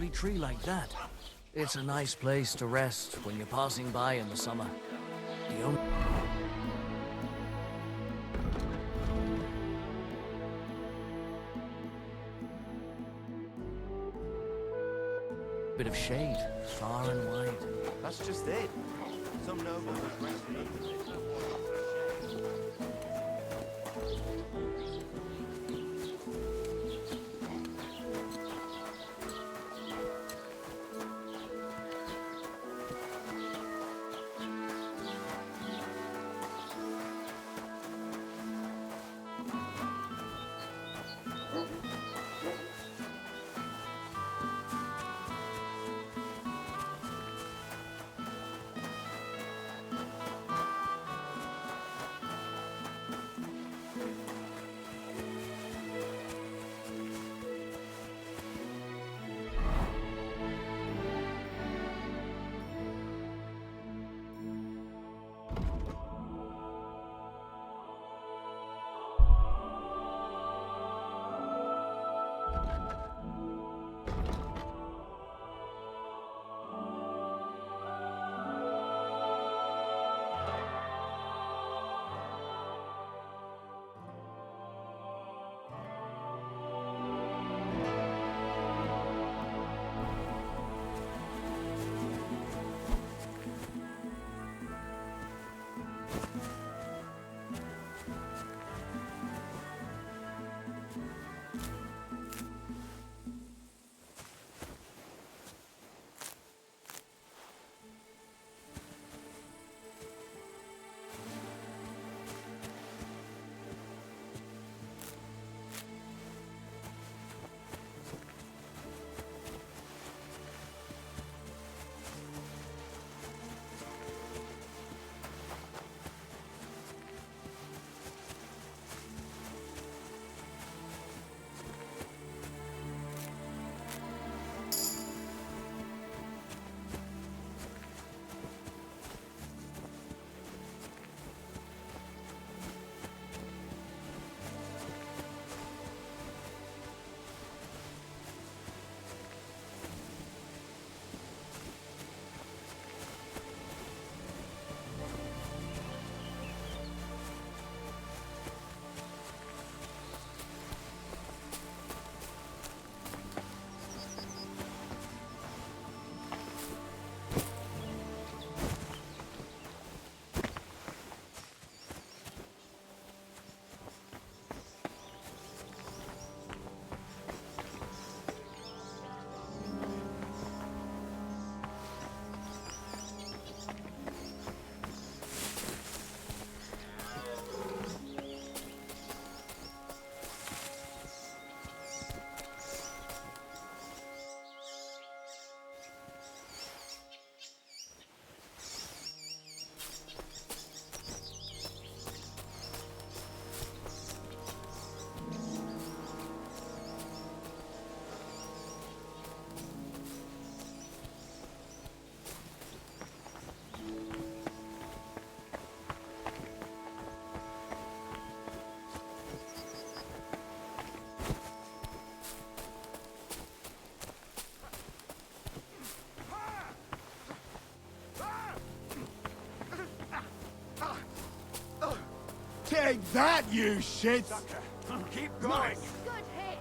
lovely tree like that. It's a nice place to rest when you're passing by in the summer. The only bit of shade, far and wide. That's just it. Some noble was resting underneath. Take that, you shit! Keep going. Good hit.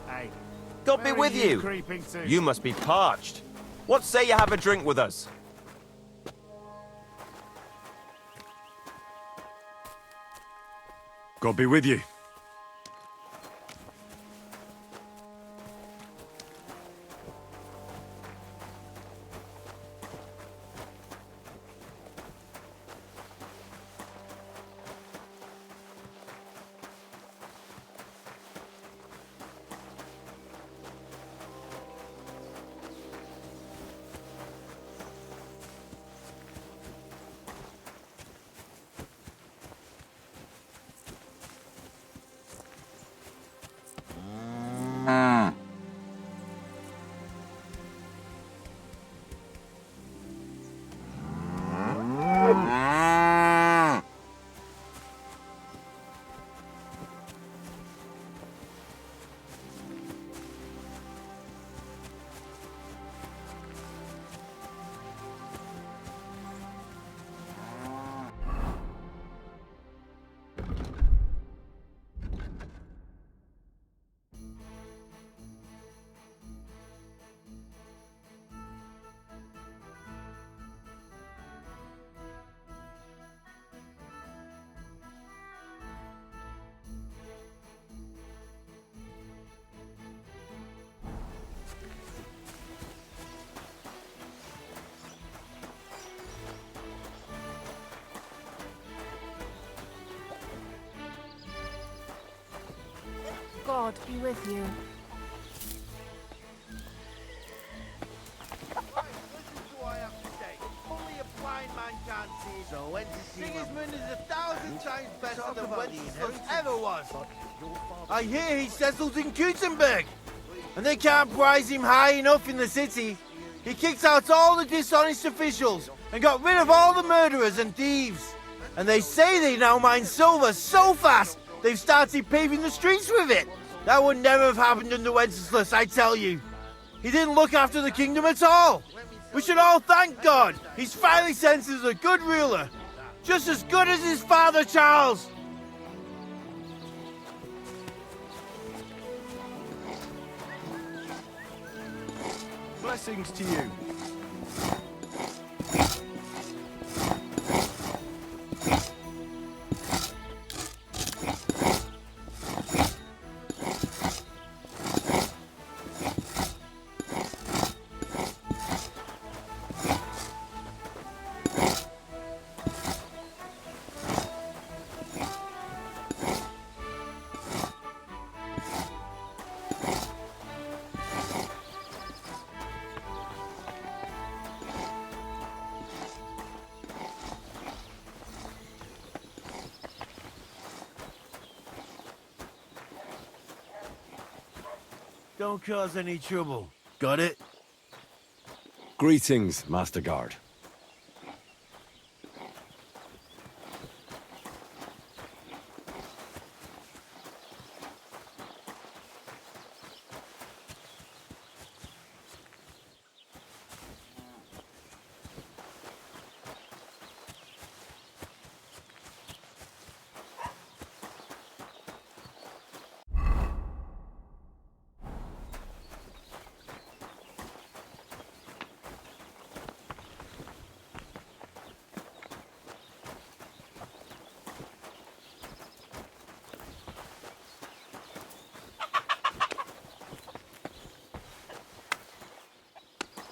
Hey, God be where with are you you. creeping to? You must be parched. What say you have a drink with us? God be with you. God be with you. Right, listen to what I have to say. Only a blind man can't see. So when to see Sigismund is 1,000 times better than Wenceslas ever was. I hear he settles in Gutenberg, and they can't prize him high enough in the city. He kicked out all the dishonest officials and got rid of all the murderers and thieves. And they say they now mine silver so fast they've started paving the streets with it. That would never have happened under Wenceslas, I tell you. He didn't look after the kingdom at all. We should all thank God. He's finally sent us a good ruler. Just as good as his father, Charles. Blessings to you. Don't cause any trouble. Got it? Greetings, Master Guard.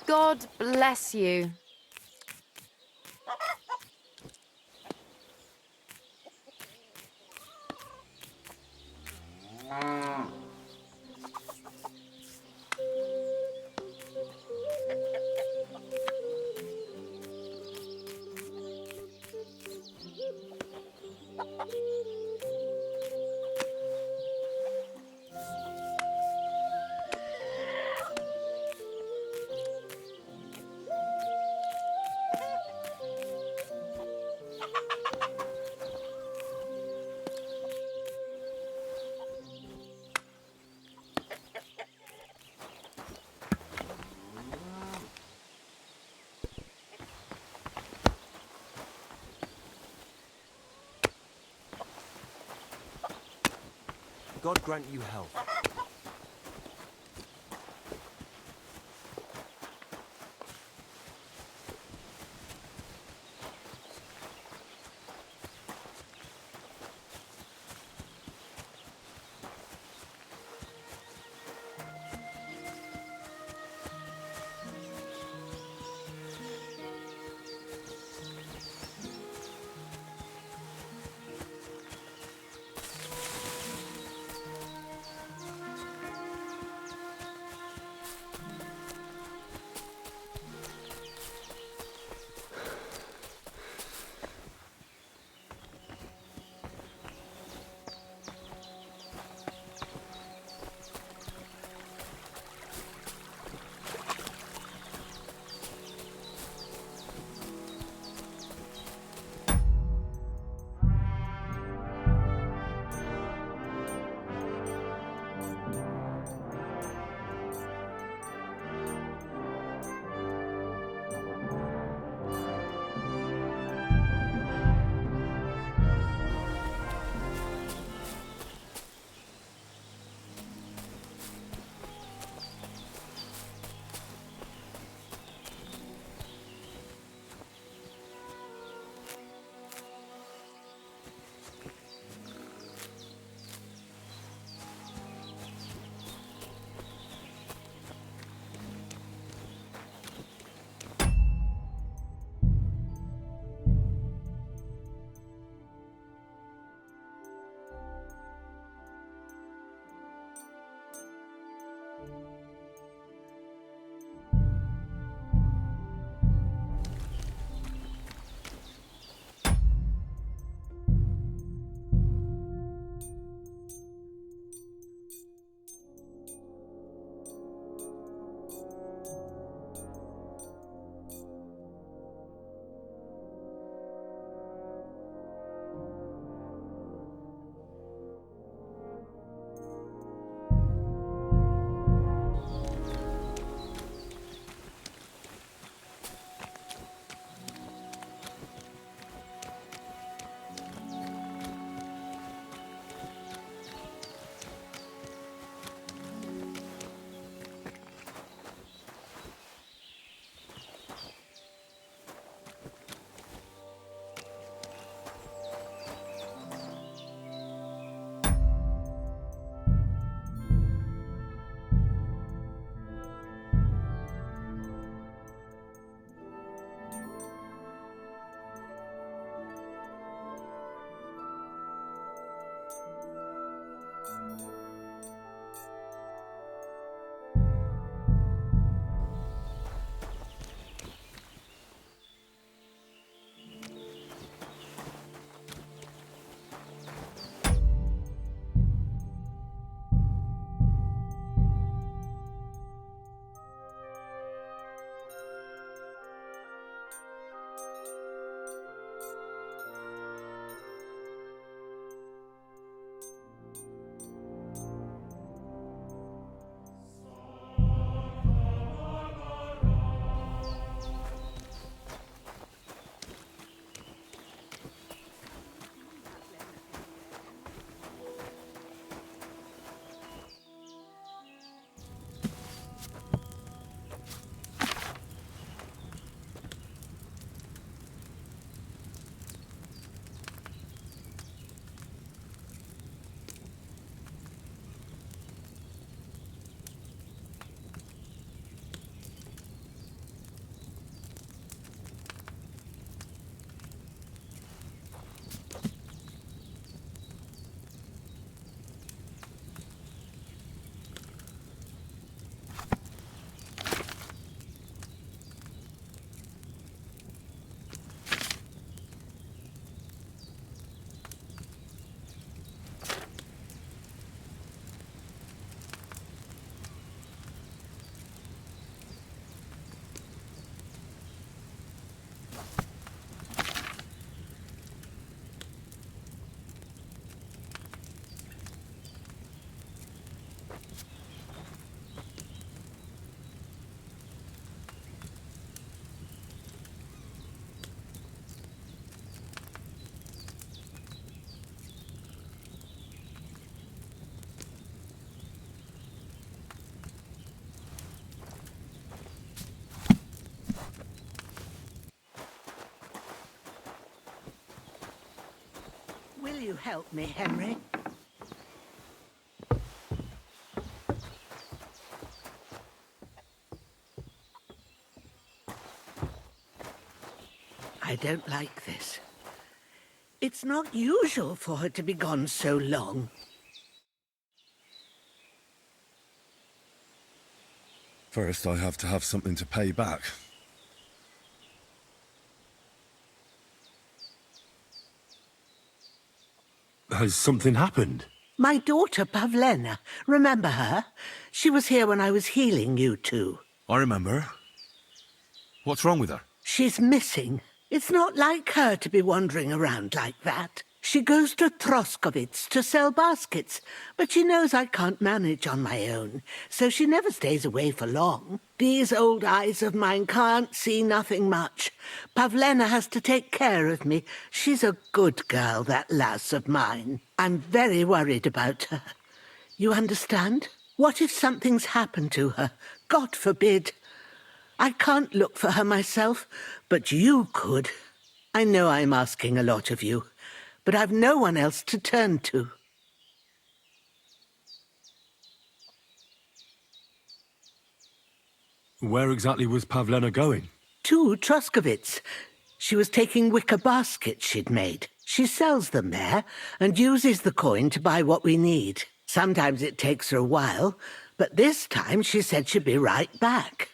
God bless you. God grant you health. you help me, Henry? I don't like this. It's not usual for her to be gone so long. First, I have to have something to pay back. Has something happened? My daughter, Pavlena. Remember her? She was here when I was healing you two. I remember. What's wrong with her? She's missing. It's not like her to be wandering around like that. She goes to Troskovitz to sell baskets, but she knows I can't manage on my own, so she never stays away for long. These old eyes of mine can't see nothing much. Pavlena has to take care of me. She's a good girl, that lass of mine. I'm very worried about her. You understand? What if something's happened to her? God forbid. I can't look for her myself, but you could. I know I'm asking a lot of you, but I've no one else to turn to. Where exactly was Pavlena going? To Troskovitz. She was taking wicker baskets she'd made. She sells them there and uses the coin to buy what we need. Sometimes it takes her a while, but this time she said she'd be right back.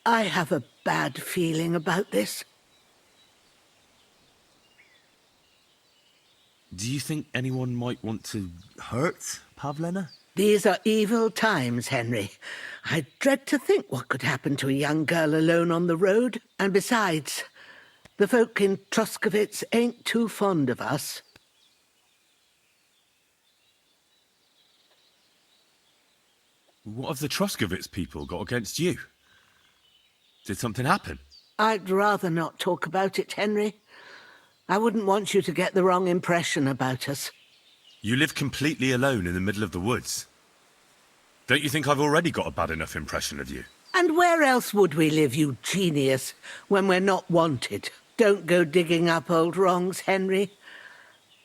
I have a bad feeling about this. Do you think anyone might want to hurt Pavlena? These are evil times, Henry. I dread to think what could happen to a young girl alone on the road. And besides, the folk in Troskovitz ain't too fond of us. What have the Troskovitz people got against you? Did something happen? I'd rather not talk about it, Henry. I wouldn't want you to get the wrong impression about us. You live completely alone in the middle of the woods. Don't you think I've already got a bad enough impression of you? And where else would we live, you genius, when we're not wanted? Don't go digging up old wrongs, Henry.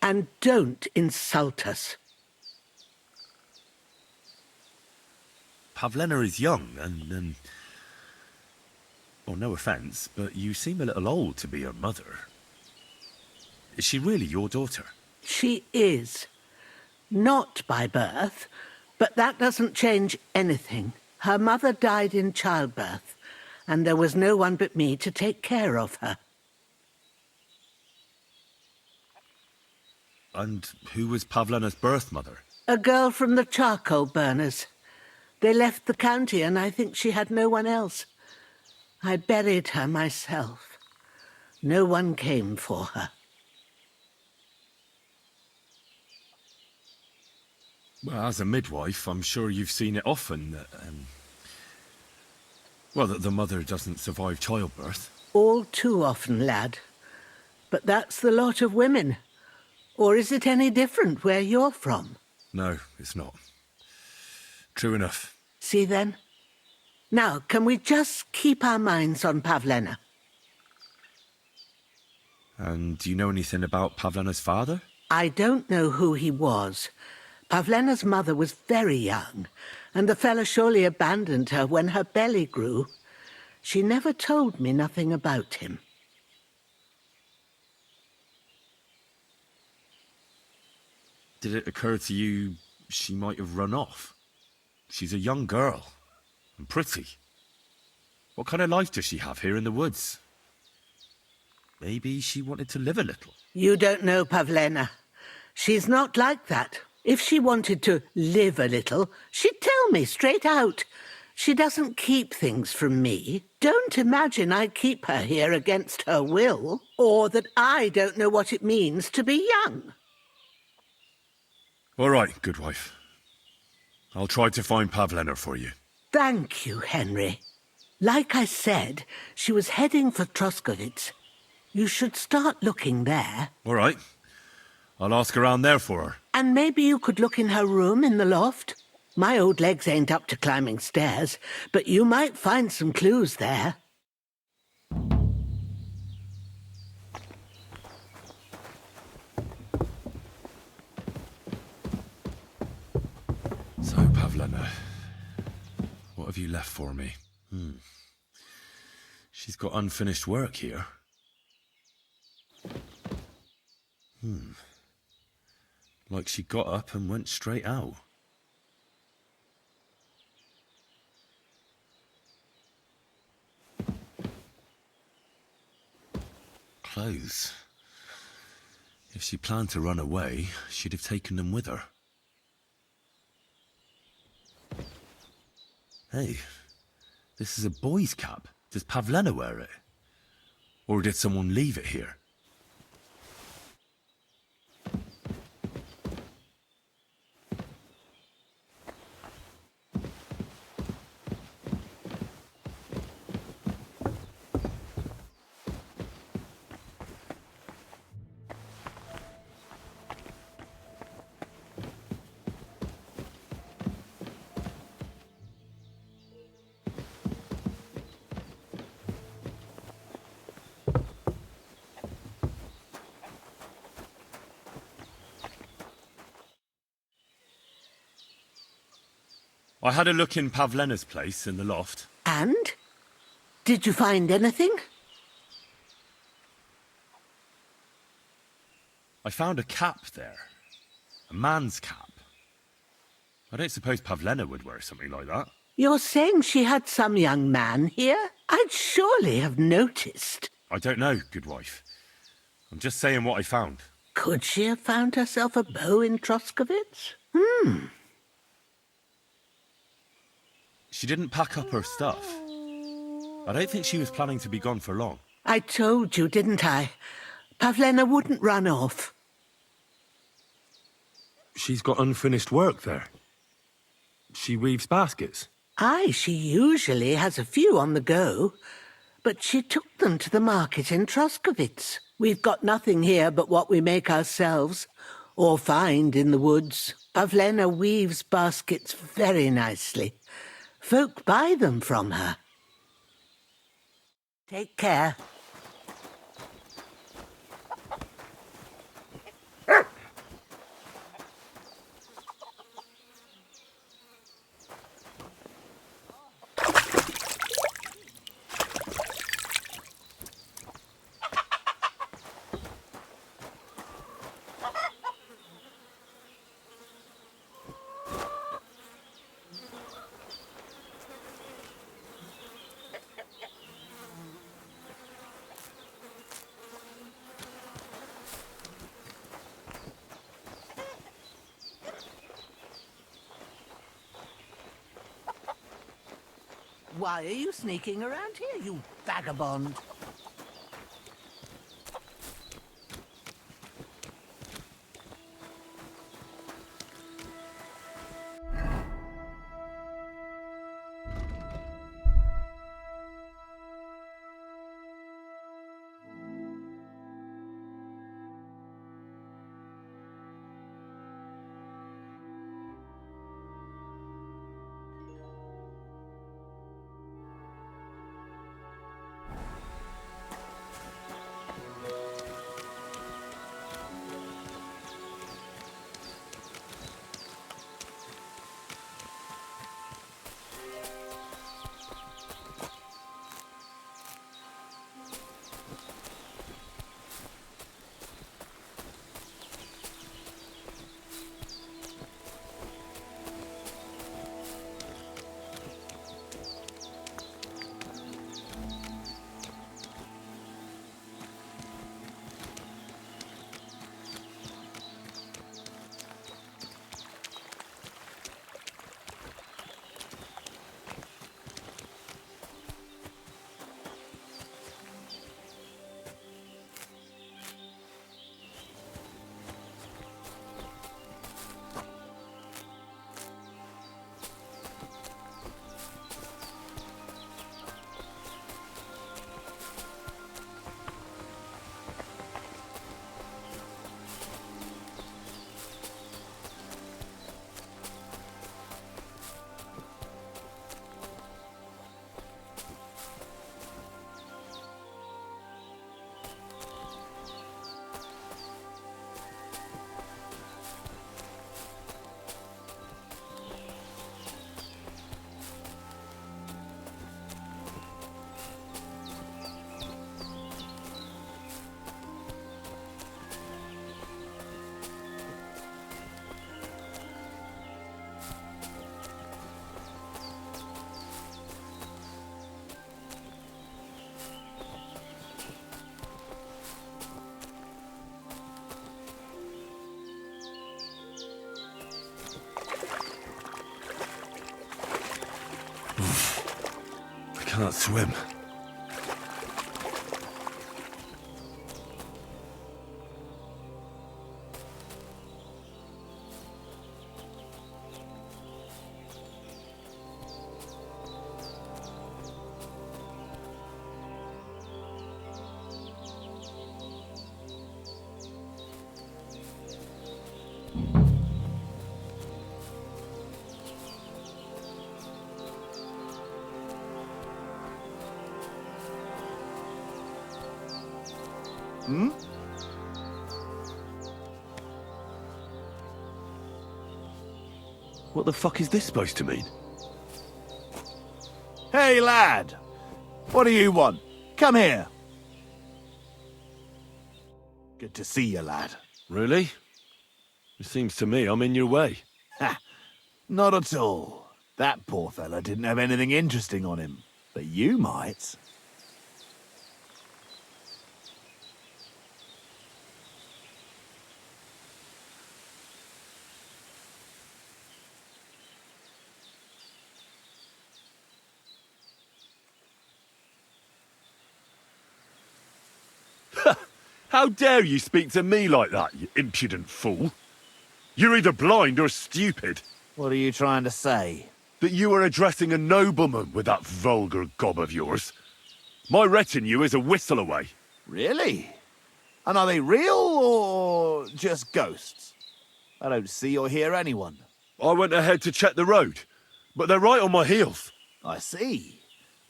And don't insult us. Pavlena is young and well, no offence, but you seem a little old to be her mother. Is she really your daughter? She is. Not by birth, but that doesn't change anything. Her mother died in childbirth, and there was no one but me to take care of her. And who was Pavlena's birth mother? A girl from the charcoal burners. They left the county, and I think she had no one else. I buried her myself. No one came for her. Well, as a midwife, I'm sure you've seen it often that, well, that the mother doesn't survive childbirth. All too often, lad. But that's the lot of women. Or is it any different where you're from? No, it's not. True enough. See then? Now, can we just keep our minds on Pavlena? And do you know anything about Pavlena's father? I don't know who he was. Pavlena's mother was very young, and the fella surely abandoned her when her belly grew. She never told me nothing about him. Did it occur to you she might have run off? She's a young girl, and pretty. What kind of life does she have here in the woods? Maybe she wanted to live a little. You don't know Pavlena. She's not like that. If she wanted to live a little, she'd tell me straight out. She doesn't keep things from me. Don't imagine I keep her here against her will, or that I don't know what it means to be young. All right, good wife. I'll try to find Pavlena for you. Thank you, Henry. Like I said, she was heading for Troskovitz. You should start looking there. All right. I'll ask around there for her. And maybe you could look in her room in the loft. My old legs ain't up to climbing stairs, but you might find some clues there. What have you left for me? She's got unfinished work here. Like she got up and went straight out. Clothes. If she planned to run away, she'd have taken them with her. Hey, this is a boy's cap. Does Pavlena wear it? Or did someone leave it here? I had a look in Pavlena's place in the loft. And? Did you find anything? I found a cap there. A man's cap. I don't suppose Pavlena would wear something like that. You're saying she had some young man here? I'd surely have noticed. I don't know, good wife. I'm just saying what I found. Could she have found herself a beau in Troskovitz? She didn't pack up her stuff. I don't think she was planning to be gone for long. I told you, didn't I? Pavlena wouldn't run off. She's got unfinished work there. She weaves baskets. Aye, she usually has a few on the go. But she took them to the market in Troskovitz. We've got nothing here but what we make ourselves, or find in the woods. Pavlena weaves baskets very nicely. Folk buy them from her. Take care. Why are you sneaking around here, you vagabond? can't swim. What the fuck is this supposed to mean? Hey, lad! What do you want? Come here. Good to see you, lad. Really? It seems to me I'm in your way. Ha! Not at all. That poor fella didn't have anything interesting on him. But you might. How dare you speak to me like that, you impudent fool? You're either blind or stupid. What are you trying to say? That you are addressing a nobleman with that vulgar gob of yours. My retinue is a whistle away. Really? And are they real or just ghosts? I don't see or hear anyone. I went ahead to check the road, but they're right on my heels. I see.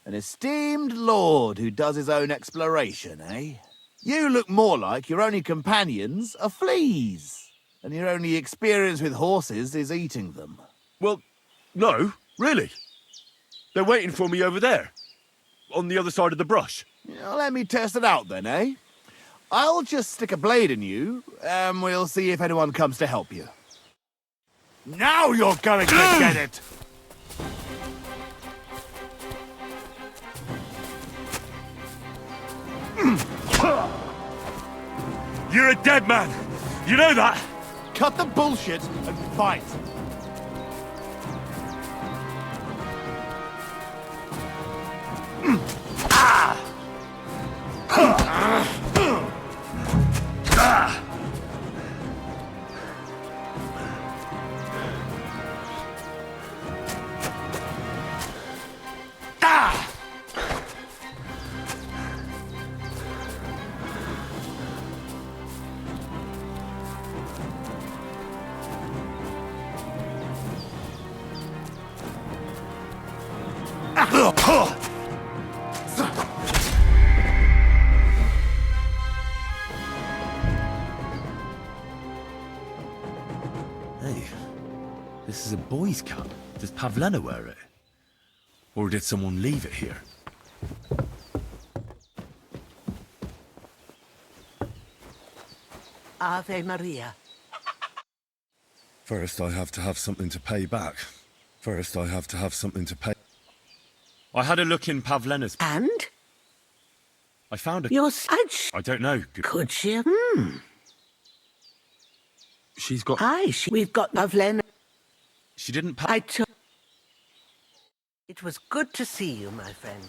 An esteemed lord who does his own exploration, eh? You look more like your only companions are fleas, and your only experience with horses is eating them. Well, no, really. They're waiting for me over there, on the other side of the brush. Let me test it out then, eh? I'll just stick a blade in you, and we'll see if anyone comes to help you. Now you're going to get it! You're a dead man. You know that? Cut the bullshit and fight. Hey, this is a boy's cap. Does Pavlena wear it? Or did someone leave it here? Ave Maria. First, I have to have something to pay back. First, I have to have something to pay. I had a look in Pavlena's. And? I found a. Your side I don't know. could she? She's got... Aye, we've got Pavlena. She didn't. It was good to see you, my friend.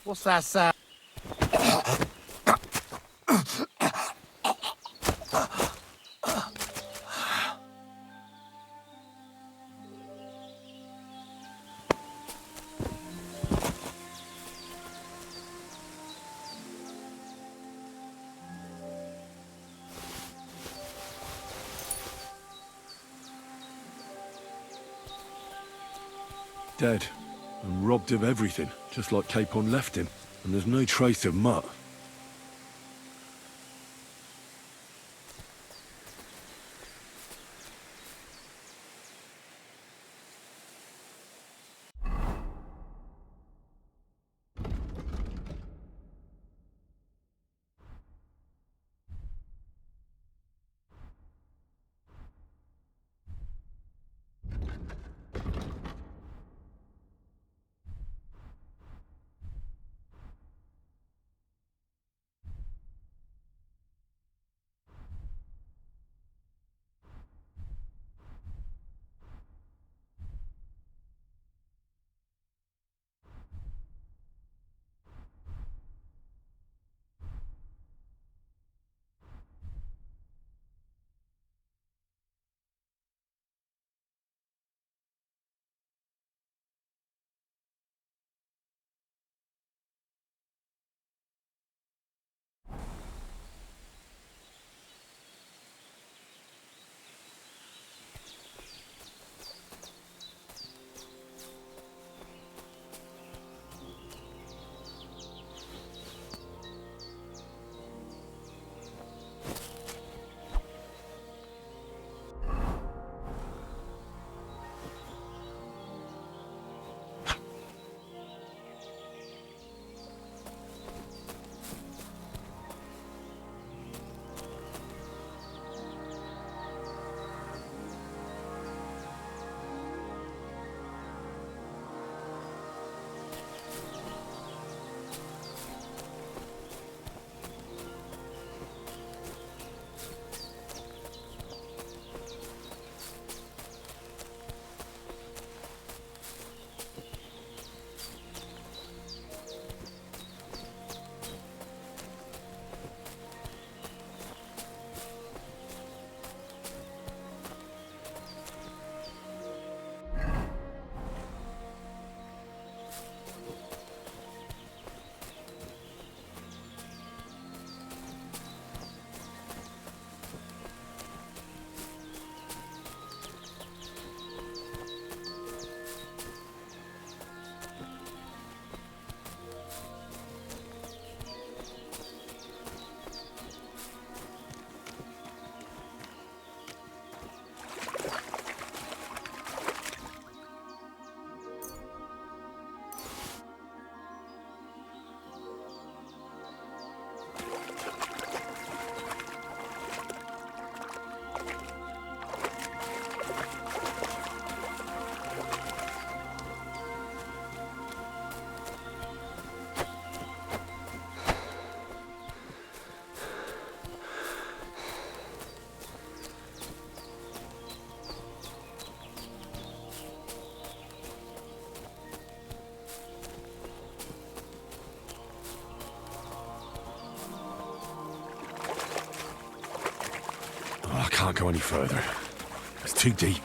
What's that sound? Dead. And robbed of everything, just like Capon left him. And there's no trace of Mutt. I can't go any further. It's too deep.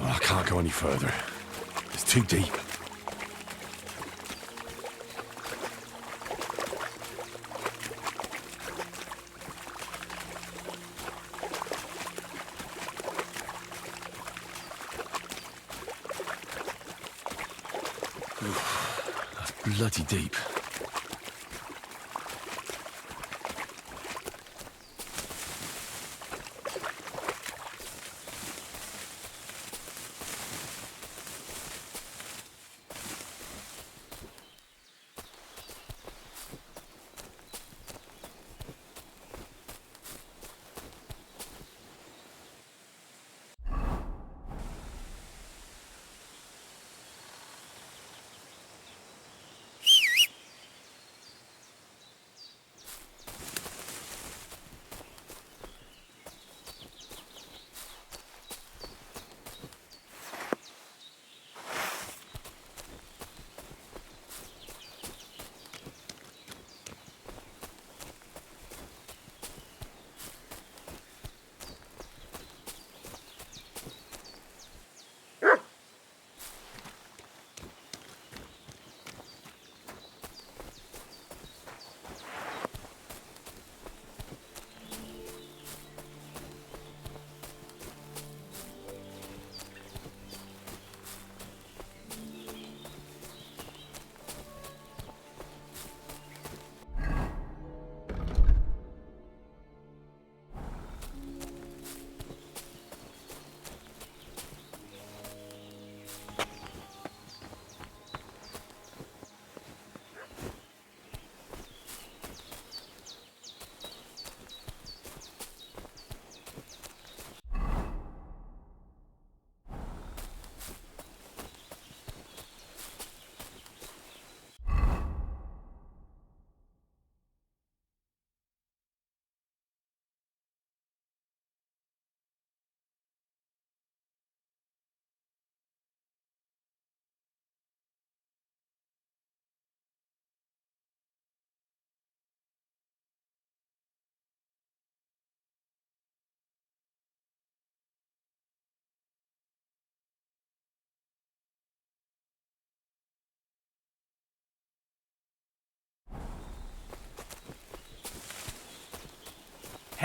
I can't go any further. It's too deep. That's bloody deep.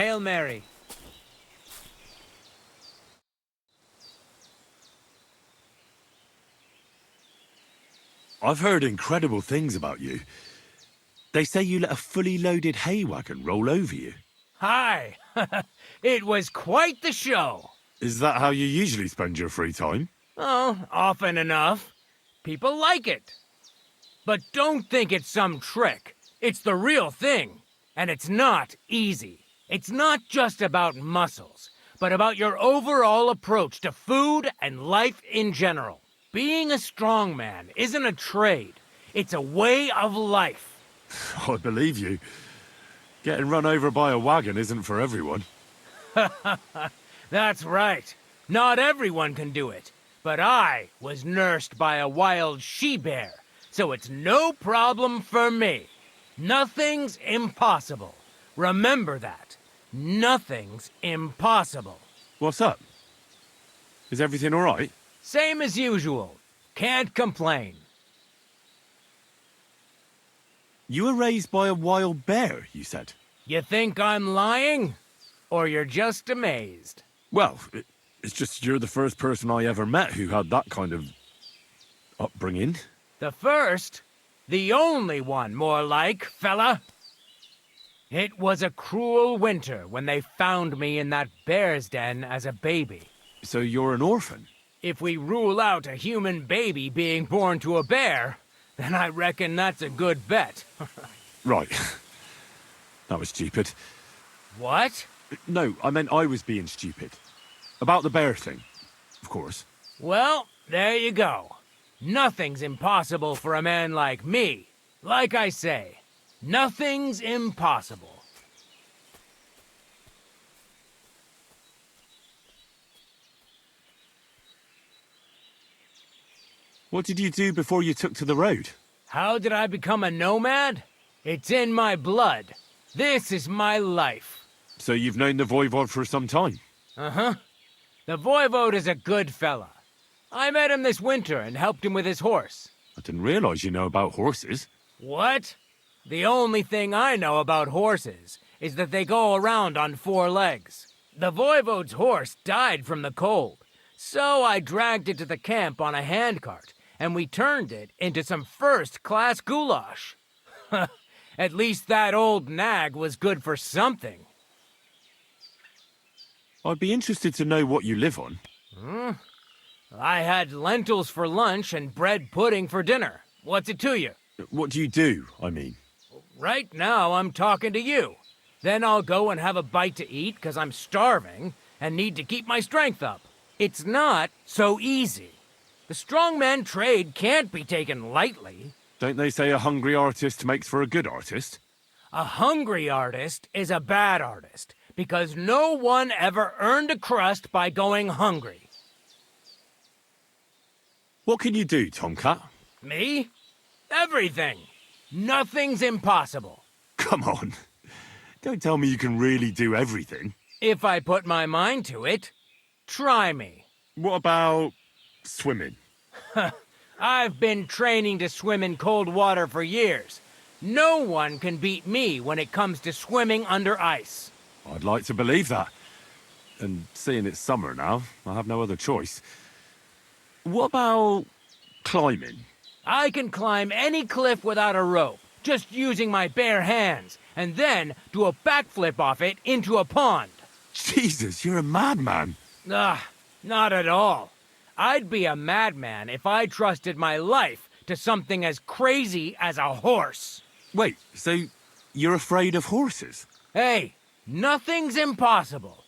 Hail Mary. I've heard incredible things about you. They say you let a fully loaded hay wagon roll over you. Hi. It was quite the show. Is that how you usually spend your free time? Oh, often enough. People like it. But don't think it's some trick. It's the real thing. And it's not easy. It's not just about muscles, but about your overall approach to food and life in general. Being a strongman isn't a trade. It's a way of life. I believe you. Getting run over by a wagon isn't for everyone. That's right. Not everyone can do it. But I was nursed by a wild she-bear, so it's no problem for me. Nothing's impossible. Remember that. Nothing's impossible. What's up? Is everything all right? Same as usual. Can't complain. You were raised by a wild bear, you said? You think I'm lying? Or you're just amazed? Well, it's just you're the first person I ever met who had that kind of upbringing. The first? The only one, more like, fella. It was a cruel winter when they found me in that bear's den as a baby. So you're an orphan? If we rule out a human baby being born to a bear, then I reckon that's a good bet. Right. That was stupid. What? No, I meant I was being stupid. About the bear thing, of course. Well, there you go. Nothing's impossible for a man like me. Like I say, nothing's impossible. What did you do before you took to the road? How did I become a nomad? It's in my blood. This is my life. So you've known the Voivod for some time? Uh-huh. The Voivode is a good fella. I met him this winter and helped him with his horse. I didn't realize you know about horses. What? The only thing I know about horses is that they go around on 4 legs. The Voivode's horse died from the cold, so I dragged it to the camp on a handcart, and we turned it into some first-class goulash. At least that old nag was good for something. I'd be interested to know what you live on. I had lentils for lunch and bread pudding for dinner. What's it to you? What do you do, I mean? Right now, I'm talking to you. Then I'll go and have a bite to eat because I'm starving and need to keep my strength up. It's not so easy. The strongman trade can't be taken lightly. Don't they say a hungry artist makes for a good artist? A hungry artist is a bad artist because no one ever earned a crust by going hungry. What can you do, Tomcat? Me? Everything. Nothing's impossible. Come on. Don't tell me you can really do everything. If I put my mind to it, try me. What about swimming? I've been training to swim in cold water for years. No one can beat me when it comes to swimming under ice. I'd like to believe that. And seeing it's summer now, I have no other choice. What about climbing? I can climb any cliff without a rope, just using my bare hands, and then do a backflip off it into a pond. Jesus, you're a madman. Not at all. I'd be a madman if I trusted my life to something as crazy as a horse. Wait, so you're afraid of horses? Hey, nothing's impossible.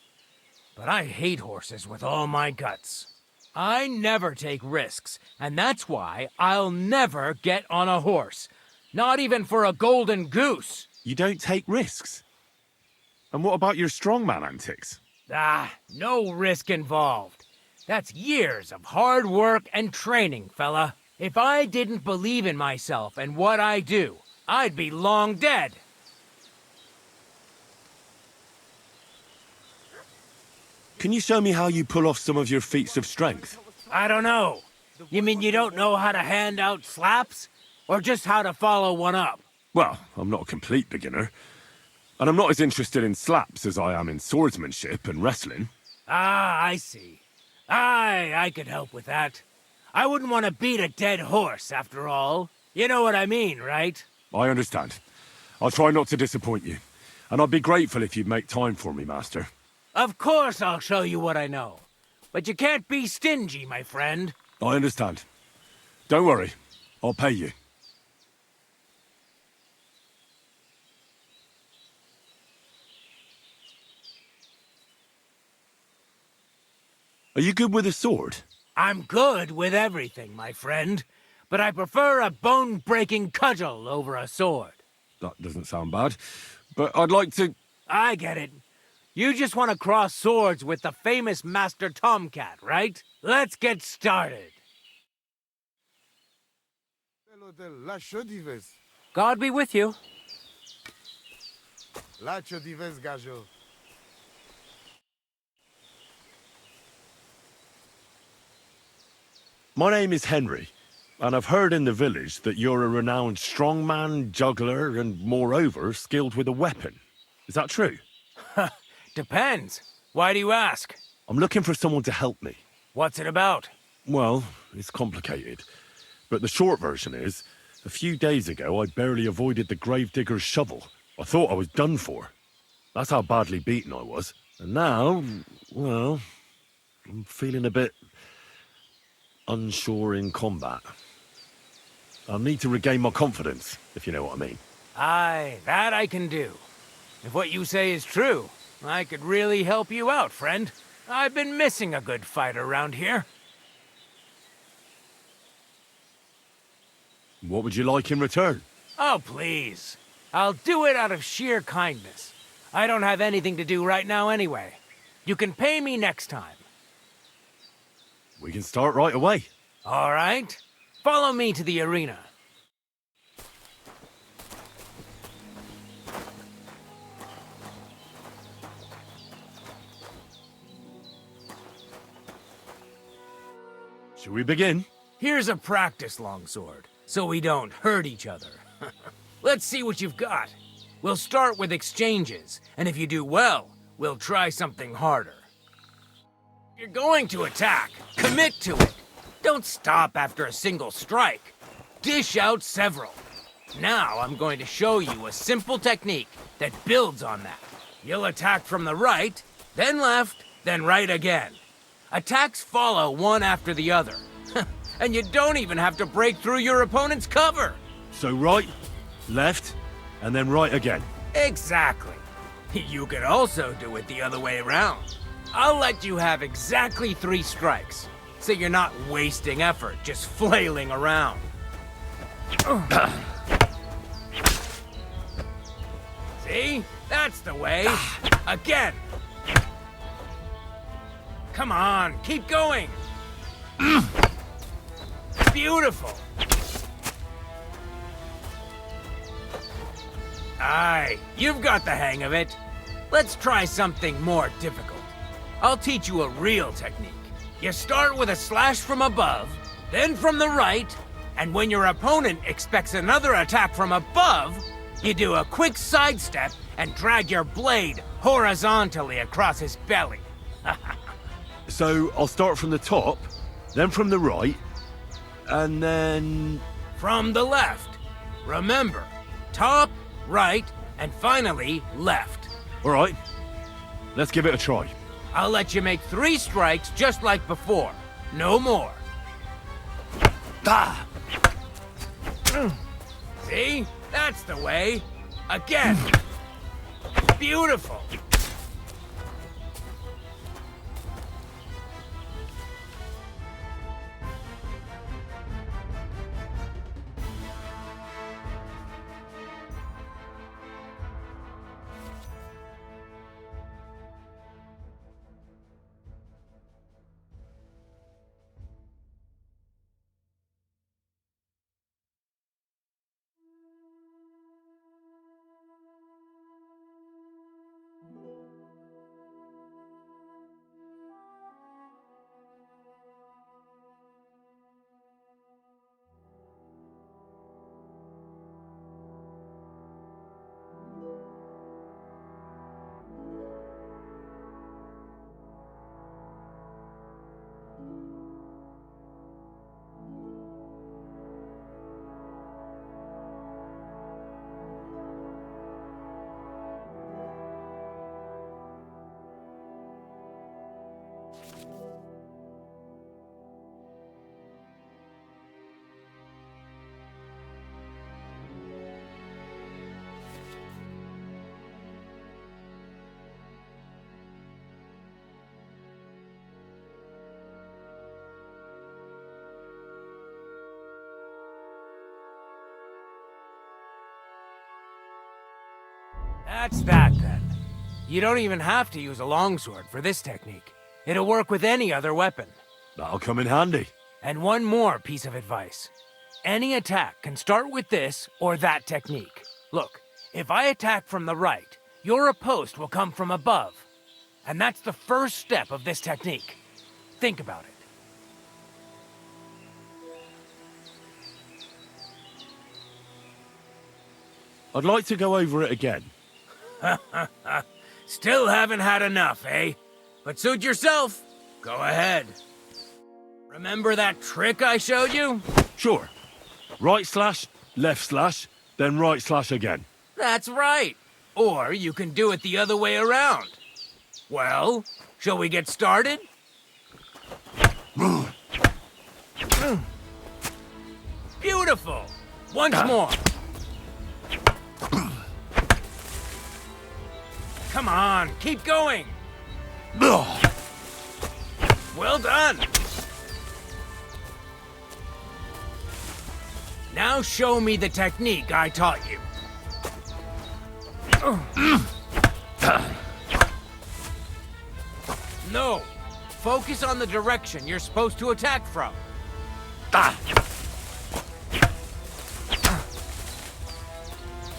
But I hate horses with all my guts. I never take risks, and that's why I'll never get on a horse. Not even for a golden goose. You don't take risks? And what about your strongman antics? No risk involved. That's years of hard work and training, fella. If I didn't believe in myself and what I do, I'd be long dead. Can you show me how you pull off some of your feats of strength? I don't know. You mean you don't know how to hand out slaps? Or just how to follow one up? Well, I'm not a complete beginner. And I'm not as interested in slaps as I am in swordsmanship and wrestling. Ah, I see. I could help with that. I wouldn't want to beat a dead horse, after all. You know what I mean, right? I understand. I'll try not to disappoint you. And I'd be grateful if you'd make time for me, Master. Of course I'll show you what I know. But you can't be stingy, my friend. I understand. Don't worry. I'll pay you. Are you good with a sword? I'm good with everything, my friend. But I prefer a bone-breaking cudgel over a sword. That doesn't sound bad. But I'd like to... I get it. You just want to cross swords with the famous Master Tomcat, right? Let's get started. God be with you. My name is Henry, and I've heard in the village that you're a renowned strongman, juggler, and moreover, skilled with a weapon. Is that true? Depends. Why do you ask? I'm looking for someone to help me. What's it about? Well, it's complicated. But the short version is, a few days ago I barely avoided the gravedigger's shovel. I thought I was done for. That's how badly beaten I was. And now, well, I'm feeling a bit unsure in combat. I'll need to regain my confidence, if you know what I mean. Aye, that I can do. If what you say is true, I could really help you out, friend. I've been missing a good fight around here. What would you like in return? Oh, please. I'll do it out of sheer kindness. I don't have anything to do right now anyway. You can pay me next time. We can start right away. All right. Follow me to the arena. Shall we begin? Here's a practice longsword, so we don't hurt each other. Let's see what you've got. We'll start with exchanges, and if you do well, we'll try something harder. You're going to attack. Commit to it. Don't stop after a single strike. Dish out several. Now I'm going to show you a simple technique that builds on that. You'll attack from the right, then left, then right again. Attacks follow one after the other. And you don't even have to break through your opponent's cover. So right, left, and then right again. Exactly. You could also do it the other way around. I'll let you have exactly 3 strikes, so you're not wasting effort just flailing around. See? That's the way. Again. Come on, keep going. Beautiful. Aye, you've got the hang of it. Let's try something more difficult. I'll teach you a real technique. You start with a slash from above, then from the right, and when your opponent expects another attack from above, you do a quick sidestep and drag your blade horizontally across his belly. So I'll start from the top, then from the right, and then... From the left. Remember, top, right, and finally left. All right, let's give it a try. I'll let you make 3 strikes just like before. No more. Ah! See? That's the way. Again. Beautiful. That's that, then. You don't even have to use a longsword for this technique. It'll work with any other weapon. That'll come in handy. And one more piece of advice. Any attack can start with this or that technique. Look, if I attack from the right, your riposte will come from above. And that's the first step of this technique. Think about it. I'd like to go over it again. Still haven't had enough, eh? But suit yourself. Go ahead. Remember that trick I showed you? Sure. Right slash, left slash, then right slash again. That's right. Or you can do it the other way around. Well, shall we get started? Beautiful. Once more. Come on, keep going. Well done. Now show me the technique I taught you. No. Focus on the direction you're supposed to attack from.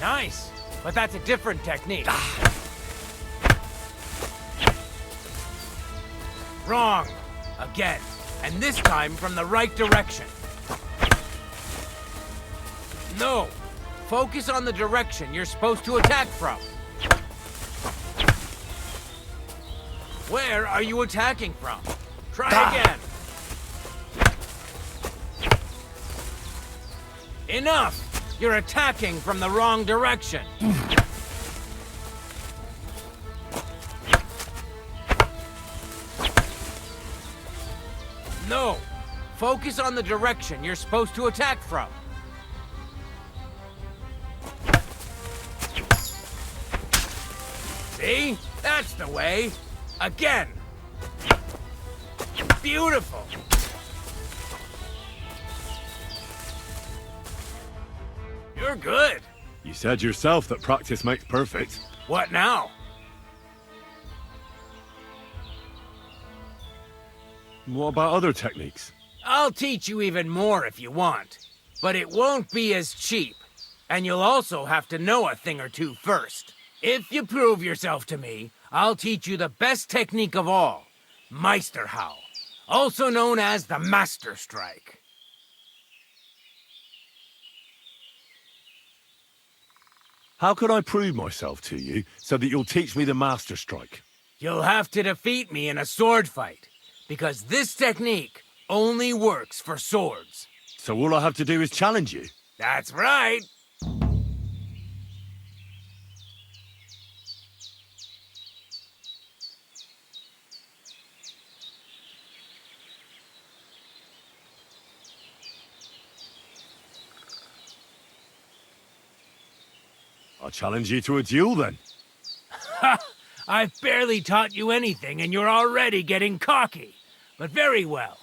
Nice, but that's a different technique. Wrong. Again. And this time from the right direction. No. Focus on the direction you're supposed to attack from. Where are you attacking from? Try again. Enough! You're attacking from the wrong direction. No. Focus on the direction you're supposed to attack from. See? That's the way. Again. Beautiful. You're good. You said yourself that practice makes perfect. What now? What about other techniques? I'll teach you even more if you want. But it won't be as cheap. And you'll also have to know a thing or two first. If you prove yourself to me, I'll teach you the best technique of all, Meisterhau, also known as the Master Strike. How can I prove myself to you so that you'll teach me the Master Strike? You'll have to defeat me in a sword fight, because this technique only works for swords. So all I have to do is challenge you? That's right. I'll challenge you to a duel then. Ha! I've barely taught you anything and you're already getting cocky. But very well.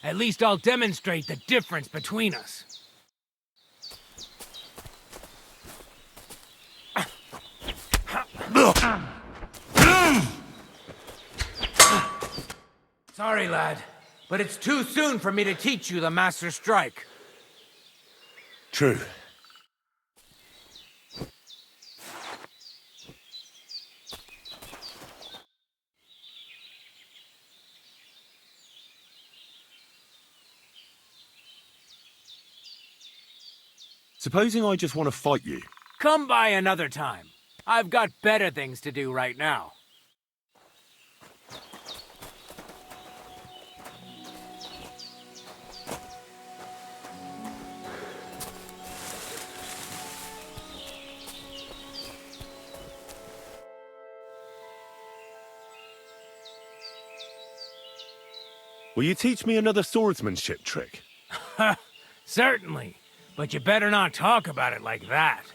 At least I'll demonstrate the difference between us. Sorry, lad, but it's too soon for me to teach you the Master Strike. True. Supposing I just want to fight you. Come by another time. I've got better things to do right now. Will you teach me another swordsmanship trick? Certainly, but you better not talk about it like that.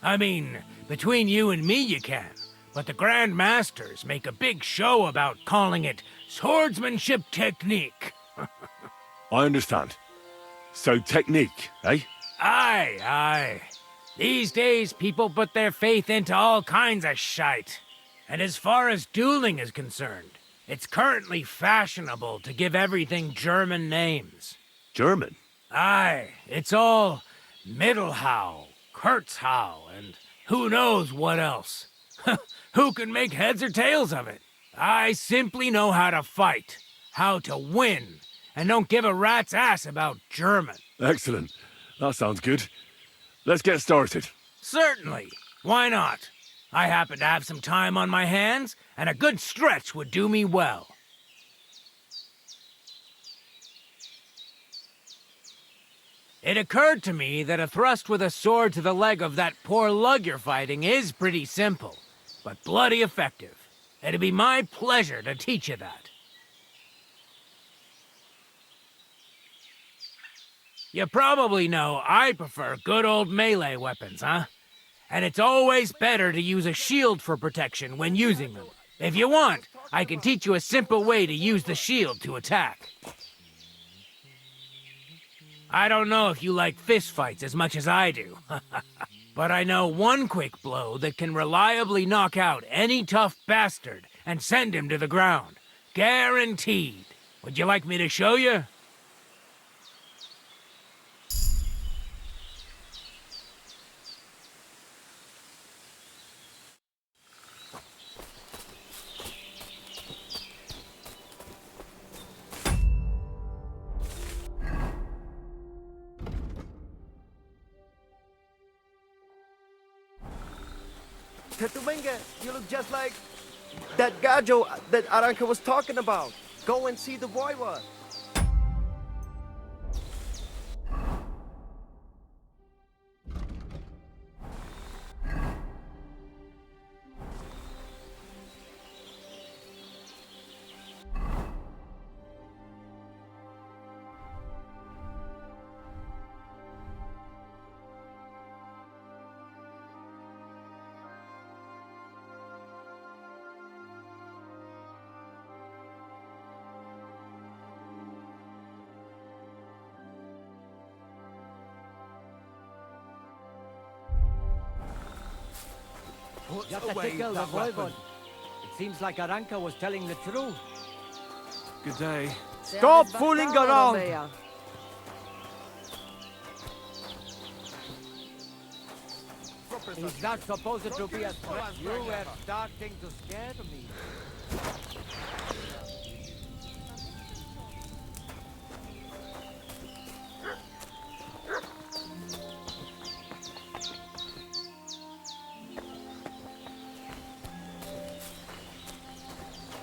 I mean, between you and me you can, but the Grand Masters make a big show about calling it swordsmanship technique. I understand. So technique, eh? Aye, aye. These days, people put their faith into all kinds of shite. And as far as dueling is concerned, it's currently fashionable to give everything German names. German? Aye, it's all Mittelhau, Kurzhau, and who knows what else. Who can make heads or tails of it? I simply know how to fight, how to win, and don't give a rat's ass about German. Excellent. That sounds good. Let's get started. Certainly. Why not? I happen to have some time on my hands, and a good stretch would do me well. It occurred to me that a thrust with a sword to the leg of that poor lug you're fighting is pretty simple, but bloody effective. It'd be my pleasure to teach you that. You probably know I prefer good old melee weapons, huh? And it's always better to use a shield for protection when using them. If you want, I can teach you a simple way to use the shield to attack. I don't know if you like fistfights as much as I do, but I know one quick blow that can reliably knock out any tough bastard and send him to the ground. Guaranteed. Would you like me to show you? Tetumenga, you look just like that Gajo that Aranka was talking about. Go and see the voivod. Just a tickle, the voivod. It seems like Aranka was telling the truth. Good day. Stop fooling around! He's not supposed to be a threat. You were starting to scare me.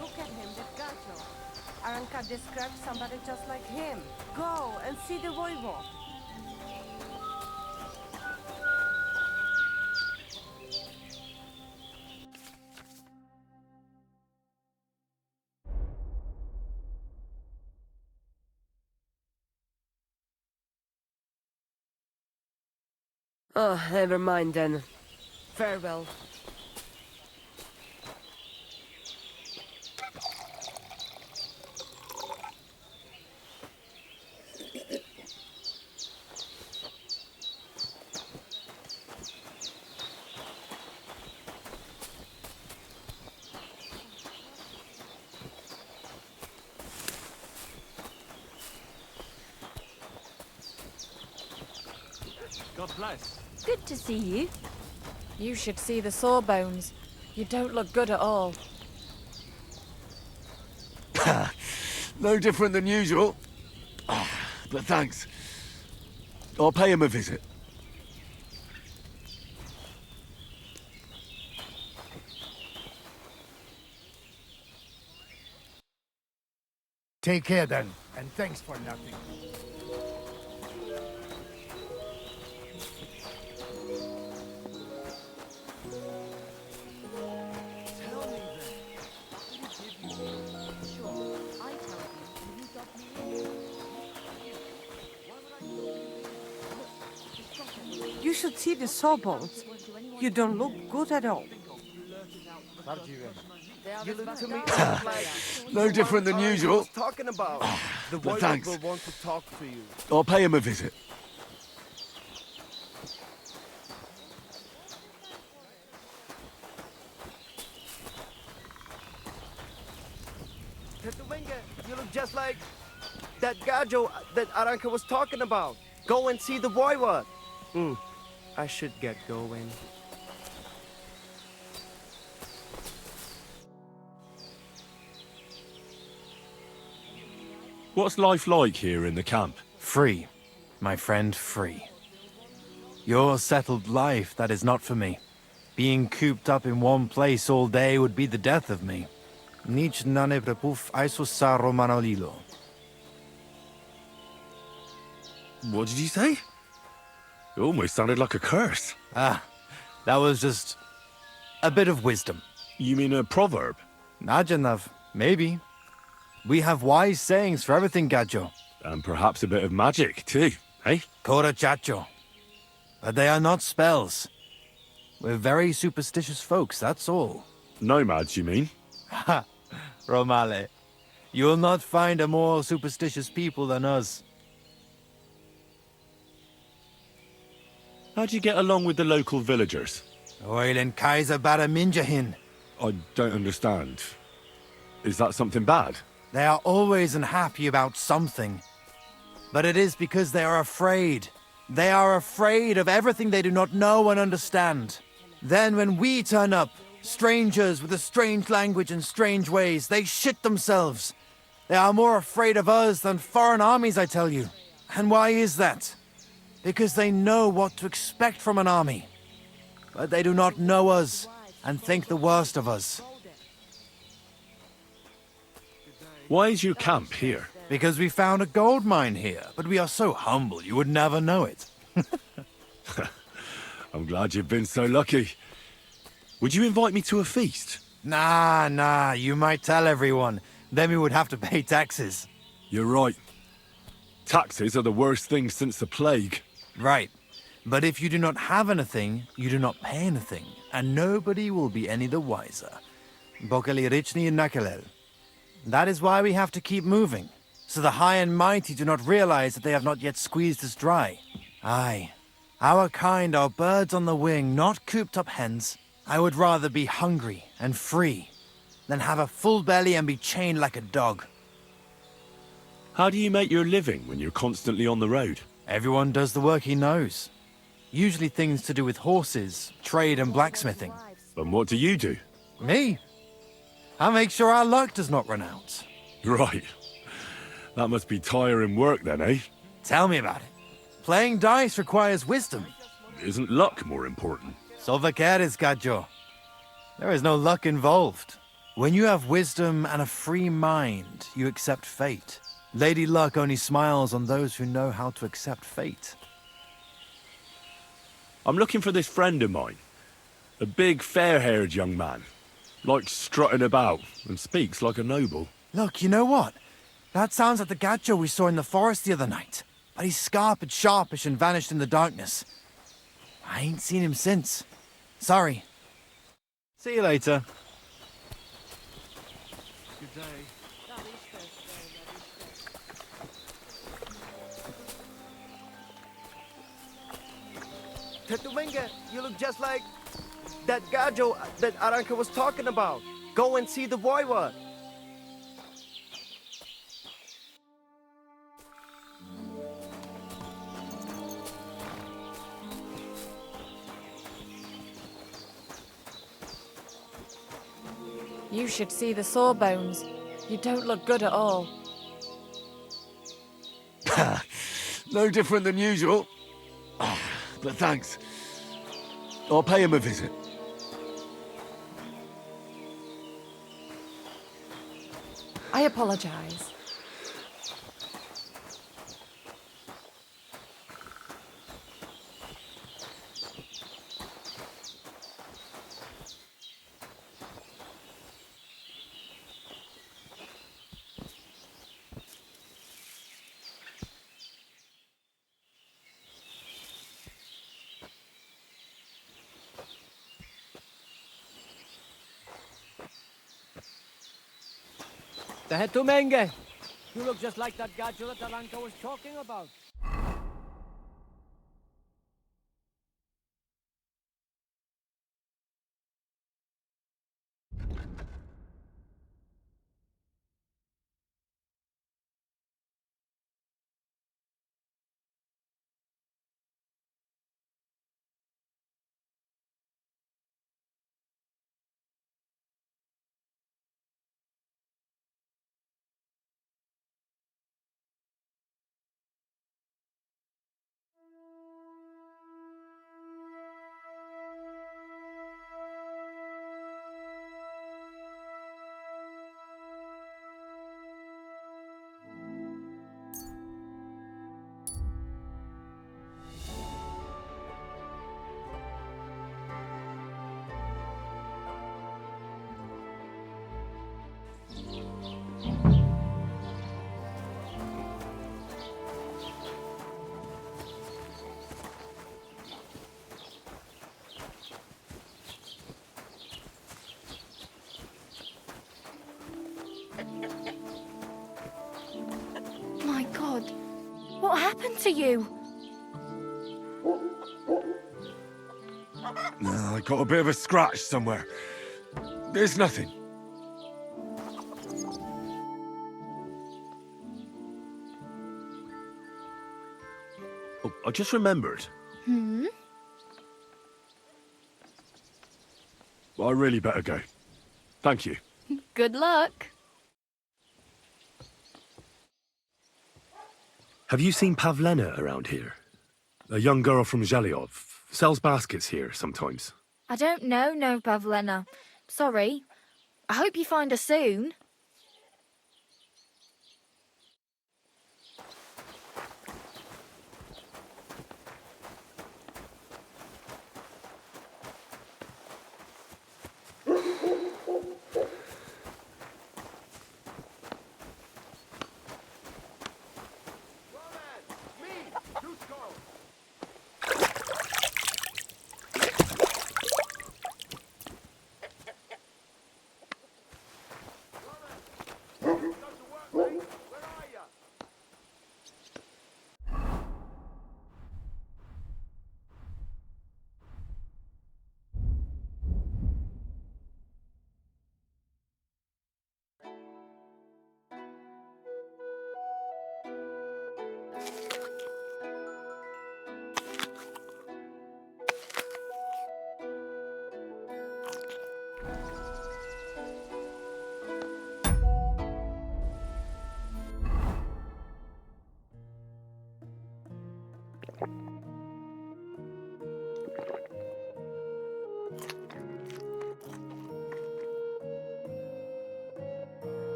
Look at him, that Gato. Aranka described somebody just like him. Go and see the voivod. Oh, never mind then. Farewell. God bless. Good to see you. You should see the sawbones. You don't look good at all. No different than usual. But thanks. I'll pay him a visit. Take care then, and thanks for nothing. Sure, I tell you, and you got me should see the sawbones. You don't look good at all. You look to me like No different than usual. talking about. The But boy thanks. will want to talk to you. I'll pay him a visit. Tetumenga, you look just like that Gajo that Aranka was talking about. Go and see the boy what? I should get going. What's life like here in the camp? Free, my friend, free. Your settled life, that is not for me. Being cooped up in one place all day would be the death of me. Nic nane prepuf aisosaro manolilo. What did you say? It almost sounded like a curse. Ah, that was just a bit of wisdom. You mean a proverb? Najanav, maybe. We have wise sayings for everything, Gajo. And perhaps a bit of magic, too, eh? Kora chacho. But they are not spells. We're very superstitious folks, that's all. Nomads, you mean? Ha! Romale. You'll not find a more superstitious people than us. How'd you get along with the local villagers? Oilen Kaiser Baraminjahin. I don't understand. Is that something bad? They are always unhappy about something. But it is because they are afraid. They are afraid of everything they do not know and understand. Then when we turn up, strangers with a strange language and strange ways, they shit themselves. They are more afraid of us than foreign armies, I tell you. And why is that? Because they know what to expect from an army. But they do not know us and think the worst of us. Why is your camp here? Because we found a gold mine here, but we are so humble you would never know it. I'm glad you've been so lucky. Would you invite me to a feast? Nah, you might tell everyone. Then we would have to pay taxes. You're right. Taxes are the worst thing since the plague. Right. But if you do not have anything, you do not pay anything, and nobody will be any the wiser. Bokali Richni Nakalel. That is why we have to keep moving, so the high and mighty do not realize that they have not yet squeezed us dry. Aye, our kind are birds on the wing, not cooped up hens. I would rather be hungry and free than have a full belly and be chained like a dog. How do you make your living when you're constantly on the road? Everyone does the work he knows. Usually things to do with horses, trade and blacksmithing. And what do you do? Me? I make sure our luck does not run out. Right. That must be tiring work then, eh? Tell me about it. Playing dice requires wisdom. Isn't luck more important? Solvakeres, Gajo. There is no luck involved. When you have wisdom and a free mind, you accept fate. Lady Luck only smiles on those who know how to accept fate. I'm looking for this friend of mine. A big, fair-haired young man. Likes strutting about and speaks like a noble. Look, you know what? That sounds like the Gajo we saw in the forest the other night. But he's scarp and sharpish and vanished in the darkness. I ain't seen him since. Sorry. See you later. Good day. Tetumenga, you look just like that Gajo that Aranka was talking about. Go and see the boy what? You should see the sawbones. You don't look good at all. No different than usual. But thanks. I'll pay him a visit. I apologize. The Hetumenge! You look just like that gadget that Aranka was talking about. My God, what happened to you? I got a bit of a scratch somewhere. There's nothing. Oh, I just remembered. Hmm? I really better go. Thank you. Good luck. Have you seen Pavlena around here? A young girl from Zhelyov. Sells baskets here sometimes. I don't know, no, Pavlena. Sorry. I hope you find her soon.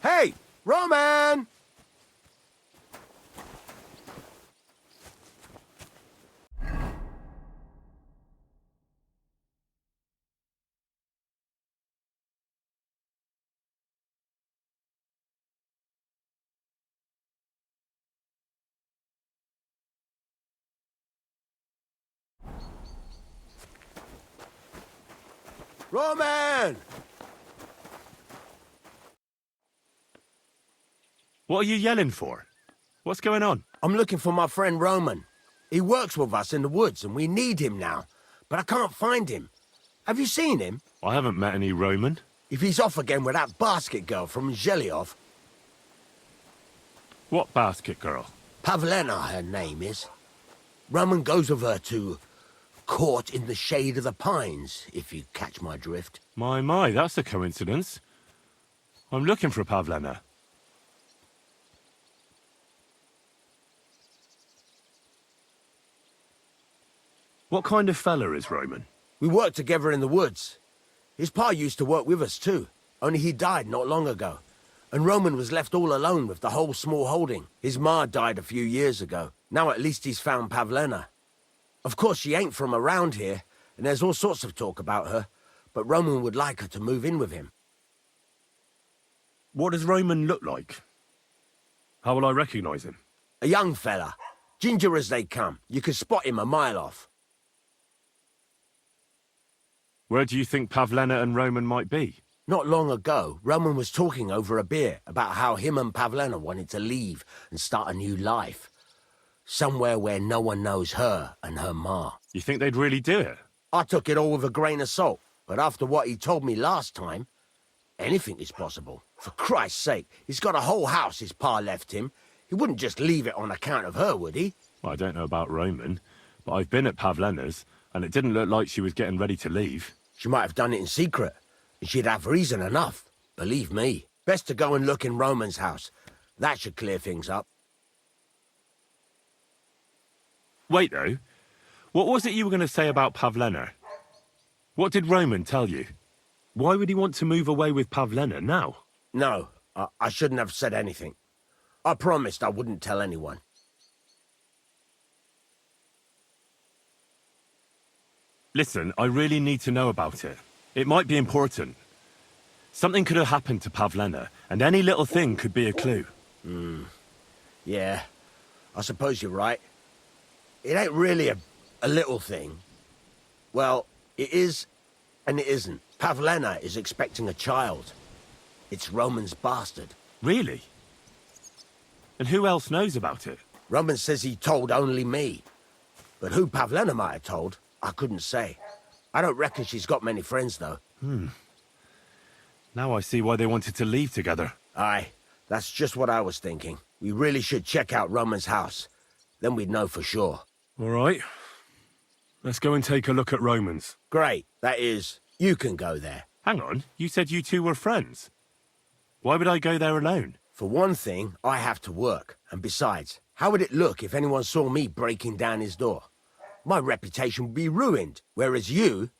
Hey, Roman! Roman! What are you yelling for? What's going on? I'm looking for my friend Roman. He works with us in the woods and we need him now. But I can't find him. Have you seen him? I haven't met any Roman. If he's off again with that basket girl from Zhelyov. What basket girl? Pavlena, her name is. Roman goes with her to court in the shade of the pines, if you catch my drift. My, that's a coincidence. I'm looking for Pavlena. What kind of fella is Roman? We worked together in the woods. His pa used to work with us too, only he died not long ago. And Roman was left all alone with the whole small holding. His ma died a few years ago. Now at least he's found Pavlena. Of course, she ain't from around here, and there's all sorts of talk about her, but Roman would like her to move in with him. What does Roman look like? How will I recognize him? A young fella. Ginger as they come. You could spot him a mile off. Where do you think Pavlena and Roman might be? Not long ago, Roman was talking over a beer about how him and Pavlena wanted to leave and start a new life. Somewhere where no one knows her and her ma. You think they'd really do it? I took it all with a grain of salt, but after what he told me last time, anything is possible. For Christ's sake, he's got a whole house his pa left him. He wouldn't just leave it on account of her, would he? Well, I don't know about Roman, but I've been at Pavlena's, and it didn't look like she was getting ready to leave. She might have done it in secret, and she'd have reason enough. Believe me. Best to go and look in Roman's house. That should clear things up. Wait, though. What was it you were going to say about Pavlena? What did Roman tell you? Why would he want to move away with Pavlena now? No, I shouldn't have said anything. I promised I wouldn't tell anyone. Listen, I really need to know about it. It might be important. Something could have happened to Pavlena, and any little thing could be a clue. Yeah, I suppose you're right. It ain't really a little thing. Well, it is and it isn't. Pavlena is expecting a child. It's Roman's bastard. Really? And who else knows about it? Roman says he told only me. But who Pavlena might have told, I couldn't say. I don't reckon she's got many friends, though. Now I see why they wanted to leave together. Aye, that's just what I was thinking. We really should check out Roman's house. Then we'd know for sure. All right. Let's go and take a look at Roman's. Great. That is, you can go there. Hang on, you said you two were friends. Why would I go there alone? For one thing, I have to work. And besides, how would it look if anyone saw me breaking down his door? My reputation would be ruined. Whereas you,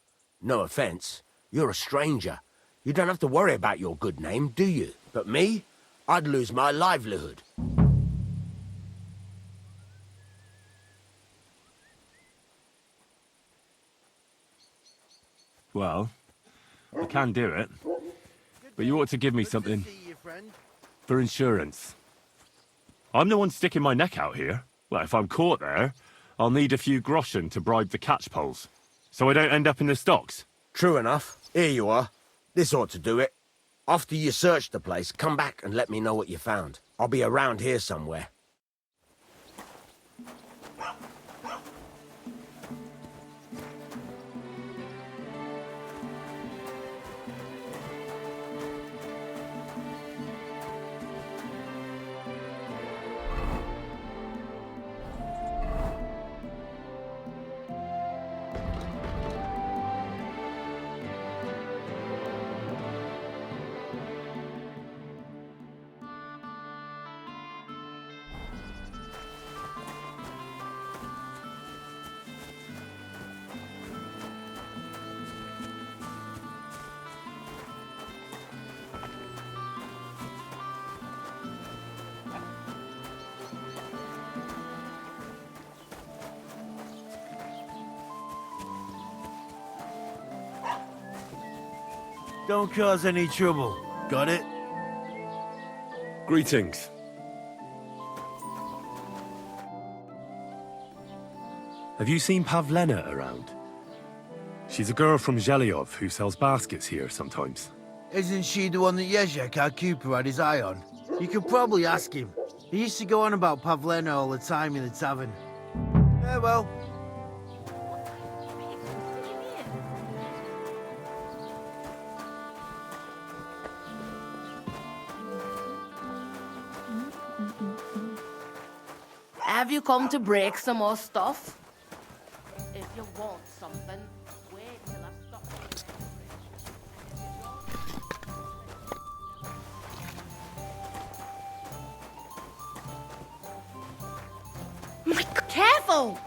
no offense, you're a stranger. You don't have to worry about your good name, do you? But me, I'd lose my livelihood. Well, I can do it. But you ought to give me something for insurance. I'm the one sticking my neck out here. Well, if I'm caught there, I'll need a few groschen to bribe the catchpoles, so I don't end up in the stocks. True enough. Here you are. This ought to do it. After you search the place, come back and let me know what you found. I'll be around here somewhere. Don't cause any trouble. Got it? Greetings. Have you seen Pavlena around? She's a girl from Zhelyov who sells baskets here sometimes. Isn't she the one that Yezhek, our Cooper, had his eye on? You could probably ask him. He used to go on about Pavlena all the time in the tavern. Yeah, well. Have you come to break some more stuff? If you want something, wait till I stop. Careful!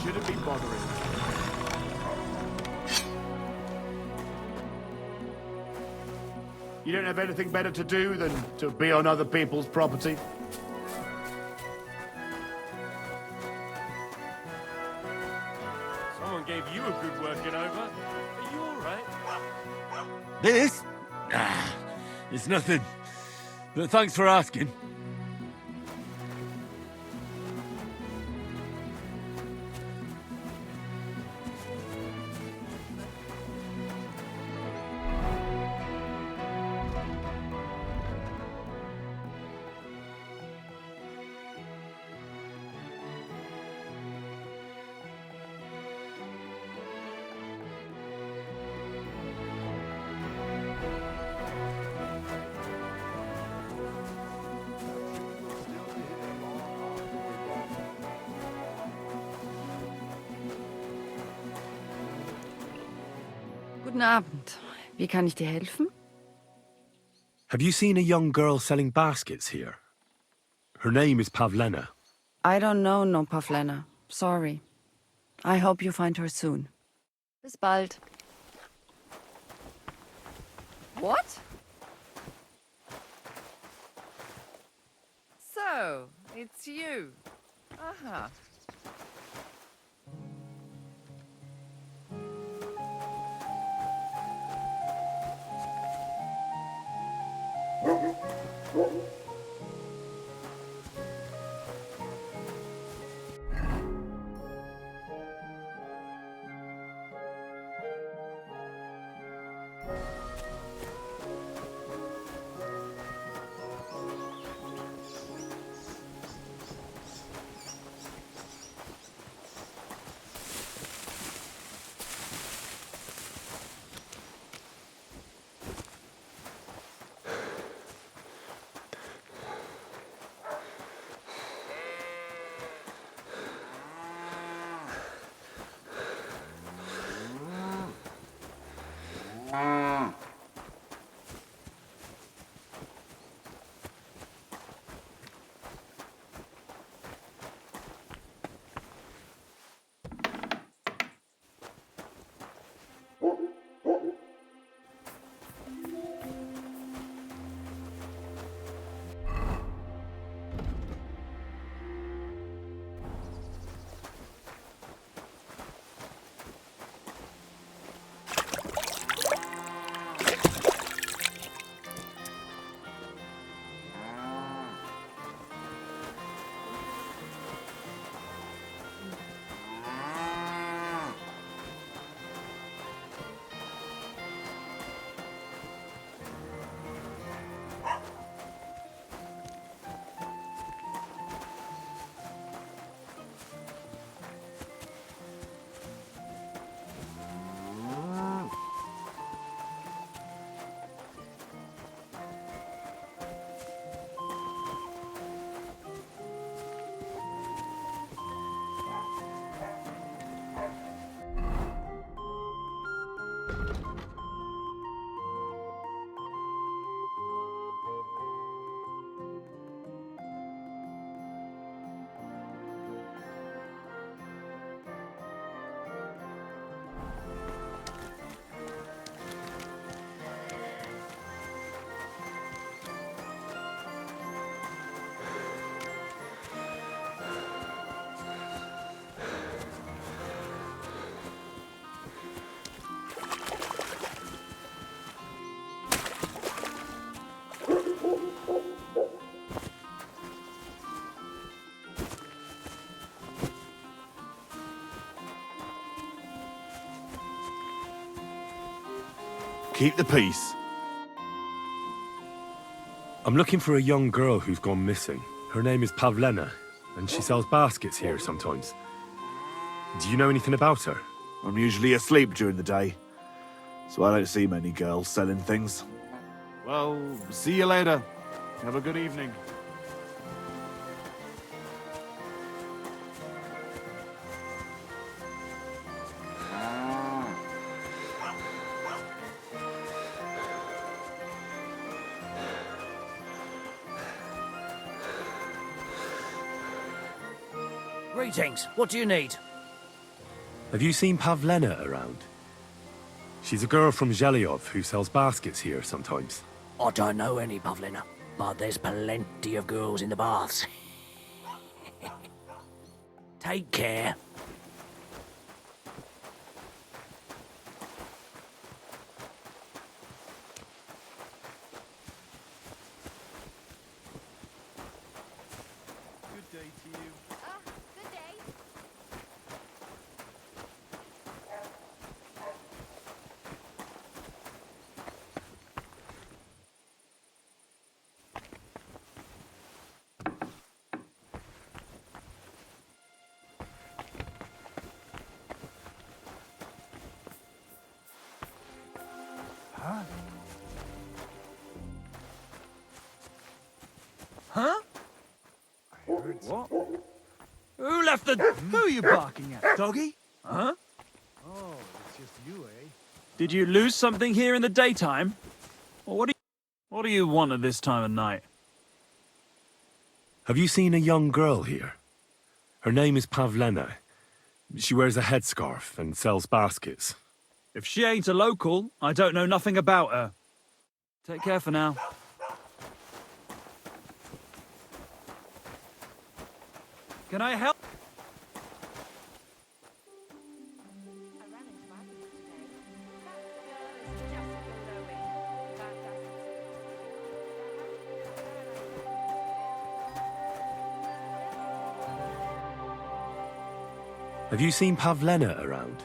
Shouldn't be bothering. You don't have anything better to do than to be on other people's property? Someone gave you a good working over. Are you alright? This? Ah, it's nothing. But thanks for asking. Guten Abend. Wie kann ich dir helfen? Have you seen a young girl selling baskets here? Her name is Pavlena. I don't know no Pavlena. Sorry. I hope you find her soon. Bis bald. What? So, it's you. Aha. Keep the peace. I'm looking for a young girl who's gone missing. Her name is Pavlena, and she sells baskets here sometimes. Do you know anything about her? I'm usually asleep during the day. so I don't see many girls selling things. Well, see you later. Have a good evening. Greetings. What do you need? Have you seen Pavlena around? She's a girl from Zhelyov who sells baskets here sometimes. I don't know any Pavlina, but there's plenty of girls in the baths. Take care. Good day to you. Good day. Huh? Huh? What? Who left the... Who are you barking at, doggy? Huh? Oh, it's just you, eh? Did you lose something here in the daytime? Or what do you want at this time of night? Have you seen a young girl here? Her name is Pavlena. She wears a headscarf and sells baskets. If she ain't a local, I don't know nothing about her. Take care for now. Can I help? Have you seen Pavlena around?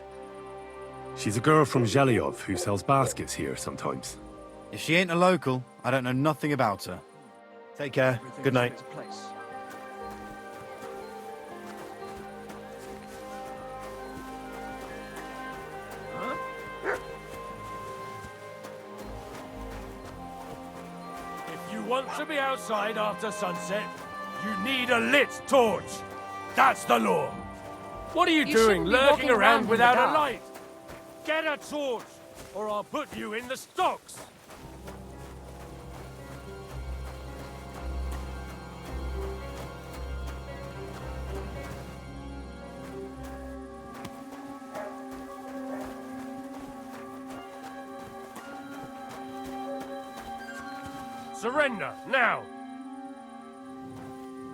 She's a girl from Zhelyov who sells baskets here sometimes. If she ain't a local, I don't know nothing about her. Take care. Good night. If you want to be outside after sunset, you need a lit torch. That's the law. What are you doing, shouldn't be lurking walking around around in without the a dark. light? Get a torch, or I'll put you in the stocks. Surrender, now!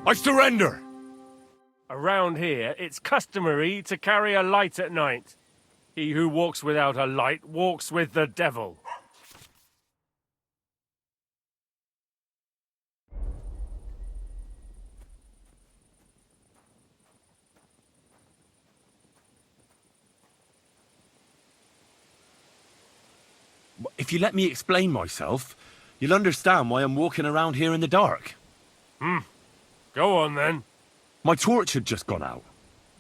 I surrender! Around here, it's customary to carry a light at night. He who walks without a light walks with the devil. If you let me explain myself, you'll understand why I'm walking around here in the dark. Go on, then. My torch had just gone out.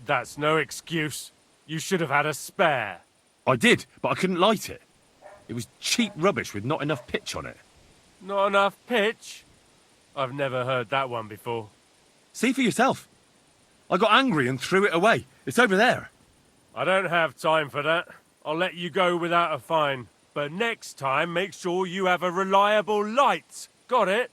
That's no excuse. You should have had a spare. I did, but I couldn't light it. It was cheap rubbish with not enough pitch on it. Not enough pitch? I've never heard that one before. See for yourself. I got angry and threw it away. It's over there. I don't have time for that. I'll let you go without a fine. But next time, make sure you have a reliable light. Got it?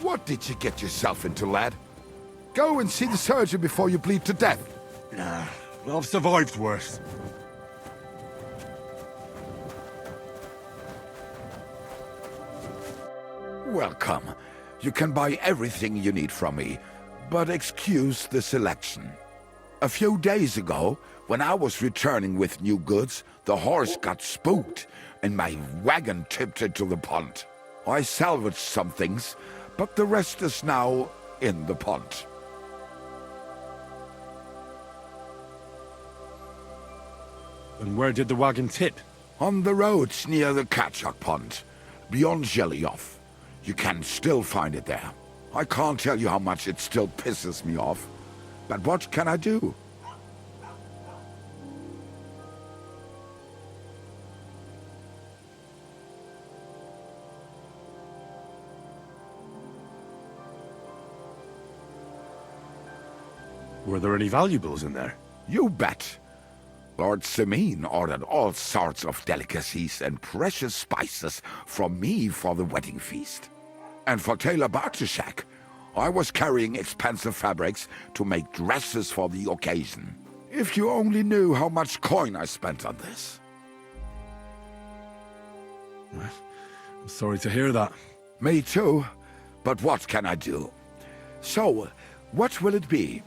What did you get yourself into, lad? Go and see the surgeon before you bleed to death. Nah, I've survived worse. Welcome. You can buy everything you need from me, but excuse the selection. A few days ago, when I was returning with new goods, the horse got spooked, and my wagon tipped into the pond. I salvaged some things, but the rest is now in the pond. And where did the wagon tip? On the roads near the Katchak Pond, beyond Zhelyov. You can still find it there. I can't tell you how much it still pisses me off, but what can I do? Were there any valuables in there? You bet. Lord Semin ordered all sorts of delicacies and precious spices from me for the wedding feast. And for Taylor Bartoshak, I was carrying expensive fabrics to make dresses for the occasion. If you only knew how much coin I spent on this. I'm sorry to hear that. Me too, but what can I do? So, what will it be?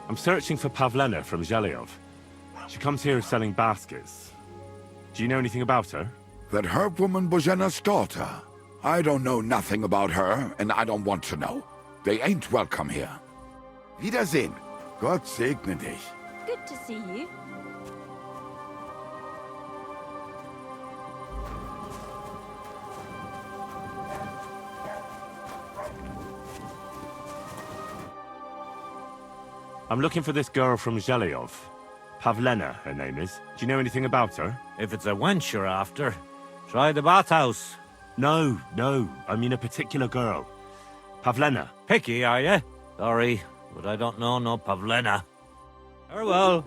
I'm searching for Pavlena from Zhelyov. She comes here selling baskets. Do you know anything about her? That herb woman Bozena's daughter. I don't know nothing about her, and I don't want to know. They ain't welcome here. Wiedersehen. Gott segne dich. Good to see you. I'm looking for this girl from Zhelyov. Pavlena, her name is. Do you know anything about her? If it's a wench you're after, try the bathhouse. No, I mean a particular girl. Pavlena. Picky, are you? Sorry, but I don't know no Pavlena. Farewell.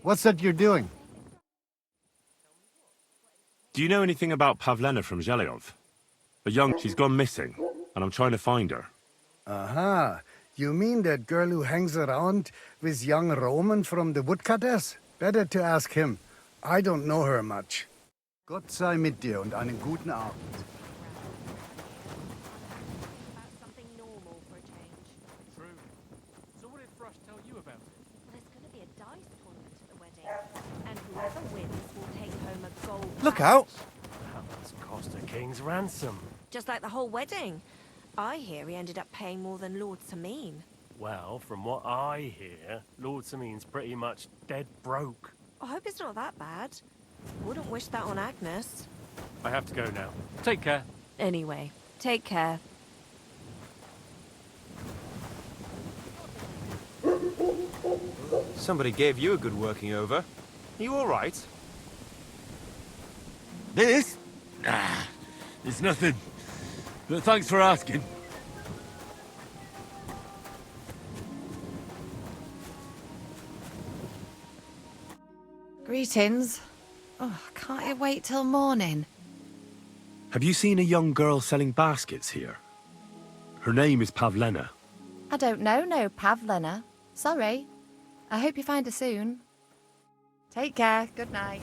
What's that you're doing? Do you know anything about Pavlena from Zhelyov? She's gone missing, and I'm trying to find her. Aha. You mean that girl who hangs around with young Roman from the woodcutters? Better to ask him. I don't know her much. Gott sei mit dir und einen guten Abend. So what did Thrush tell you about it? There's going to be a dice tournament at the wedding, and whoever wins will take home a gold. Look out! That must cost a king's ransom. Just like the whole wedding. I hear he ended up paying more than Lord Semin. Well, from what I hear, Lord Semin's pretty much dead broke. I hope it's not that bad. Wouldn't wish that on Agnes. I have to go now. Take care. Anyway, take care. Somebody gave you a good working over. Are you all right? This? Ah, it's nothing. But thanks for asking. Greetings. Oh, can't you wait till morning? Have you seen a young girl selling baskets here? Her name is Pavlena. I don't know no Pavlena. Sorry. I hope you find her soon. Take care. Good night.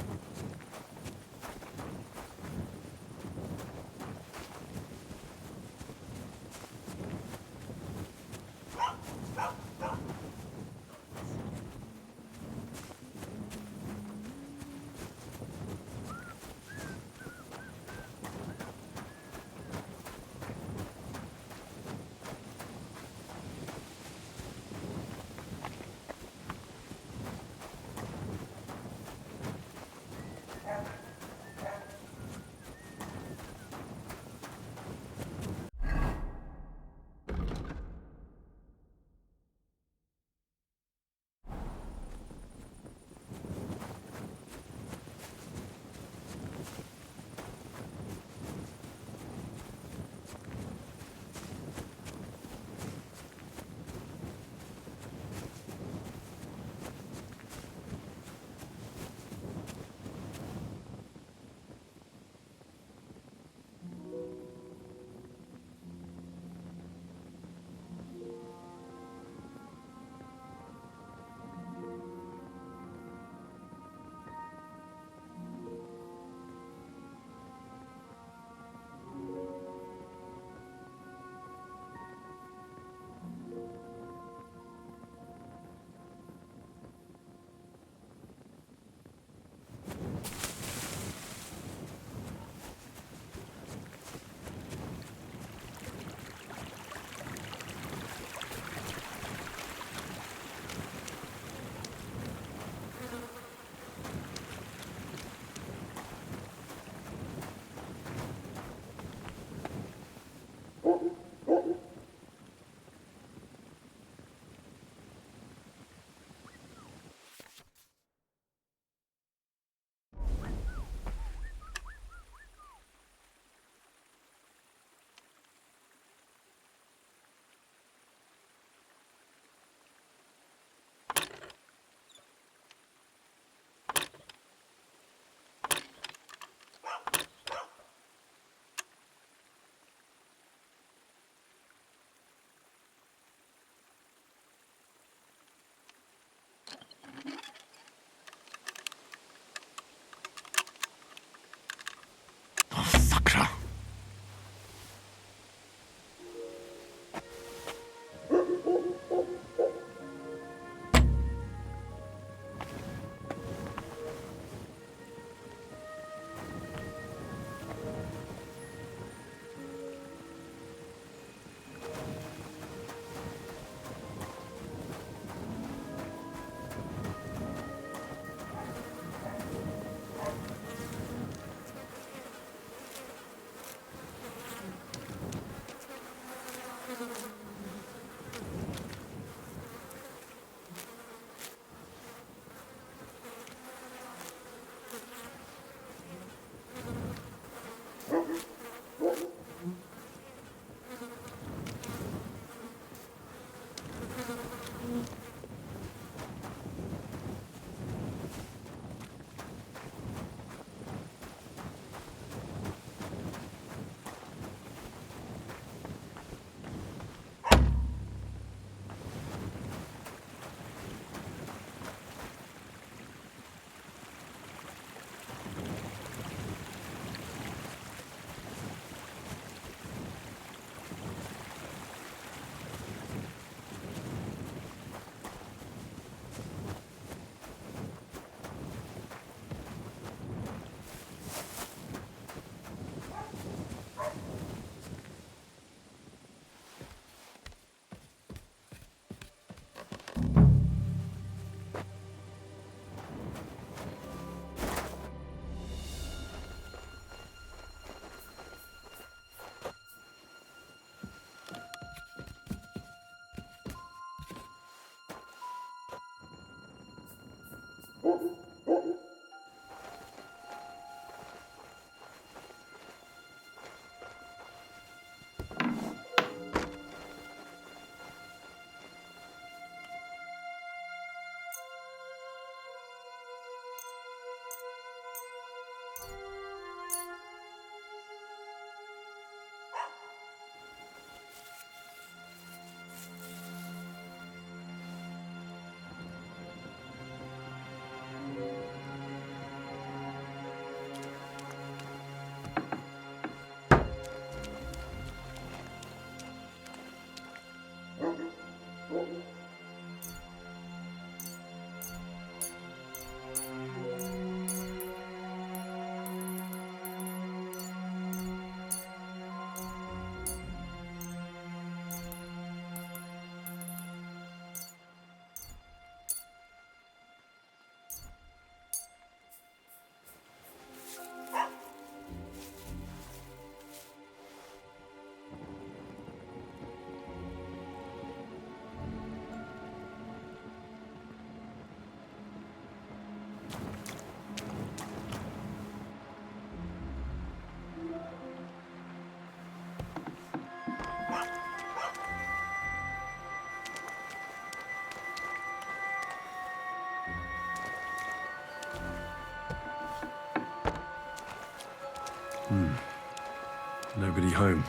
Nobody home.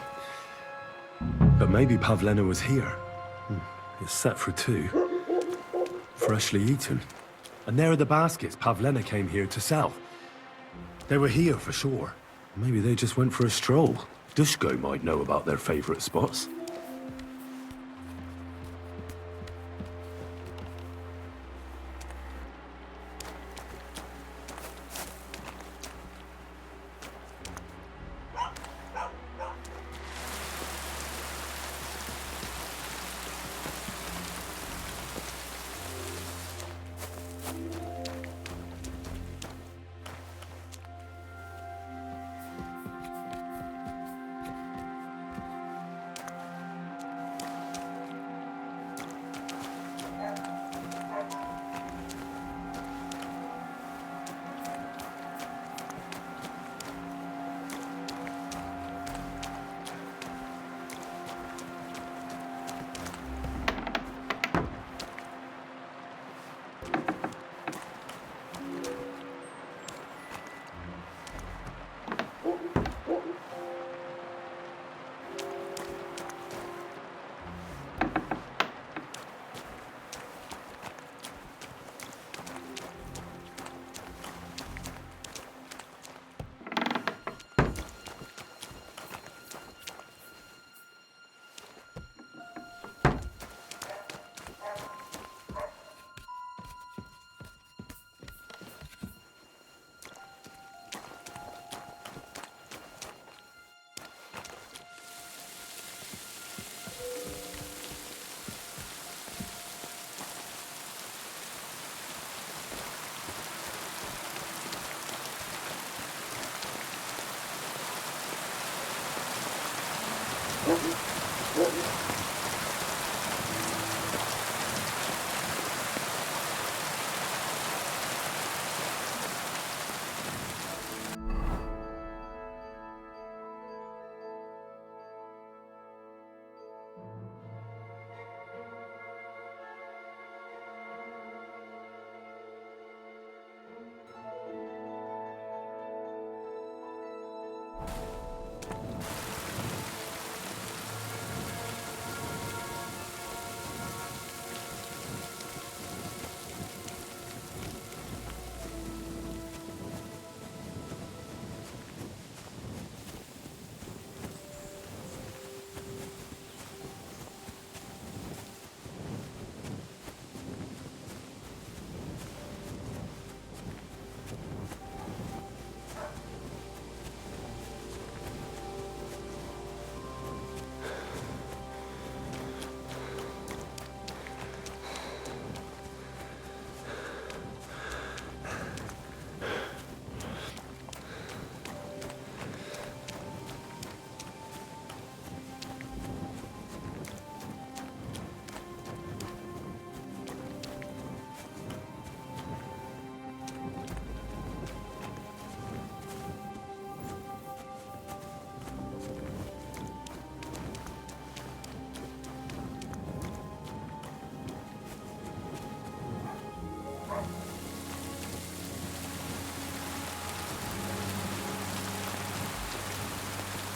But maybe Pavlena was here. It's set for 2. Freshly eaten. And there are the baskets Pavlena came here to sell. They were here for sure. Maybe they just went for a stroll. Dushko might know about their favorite spots.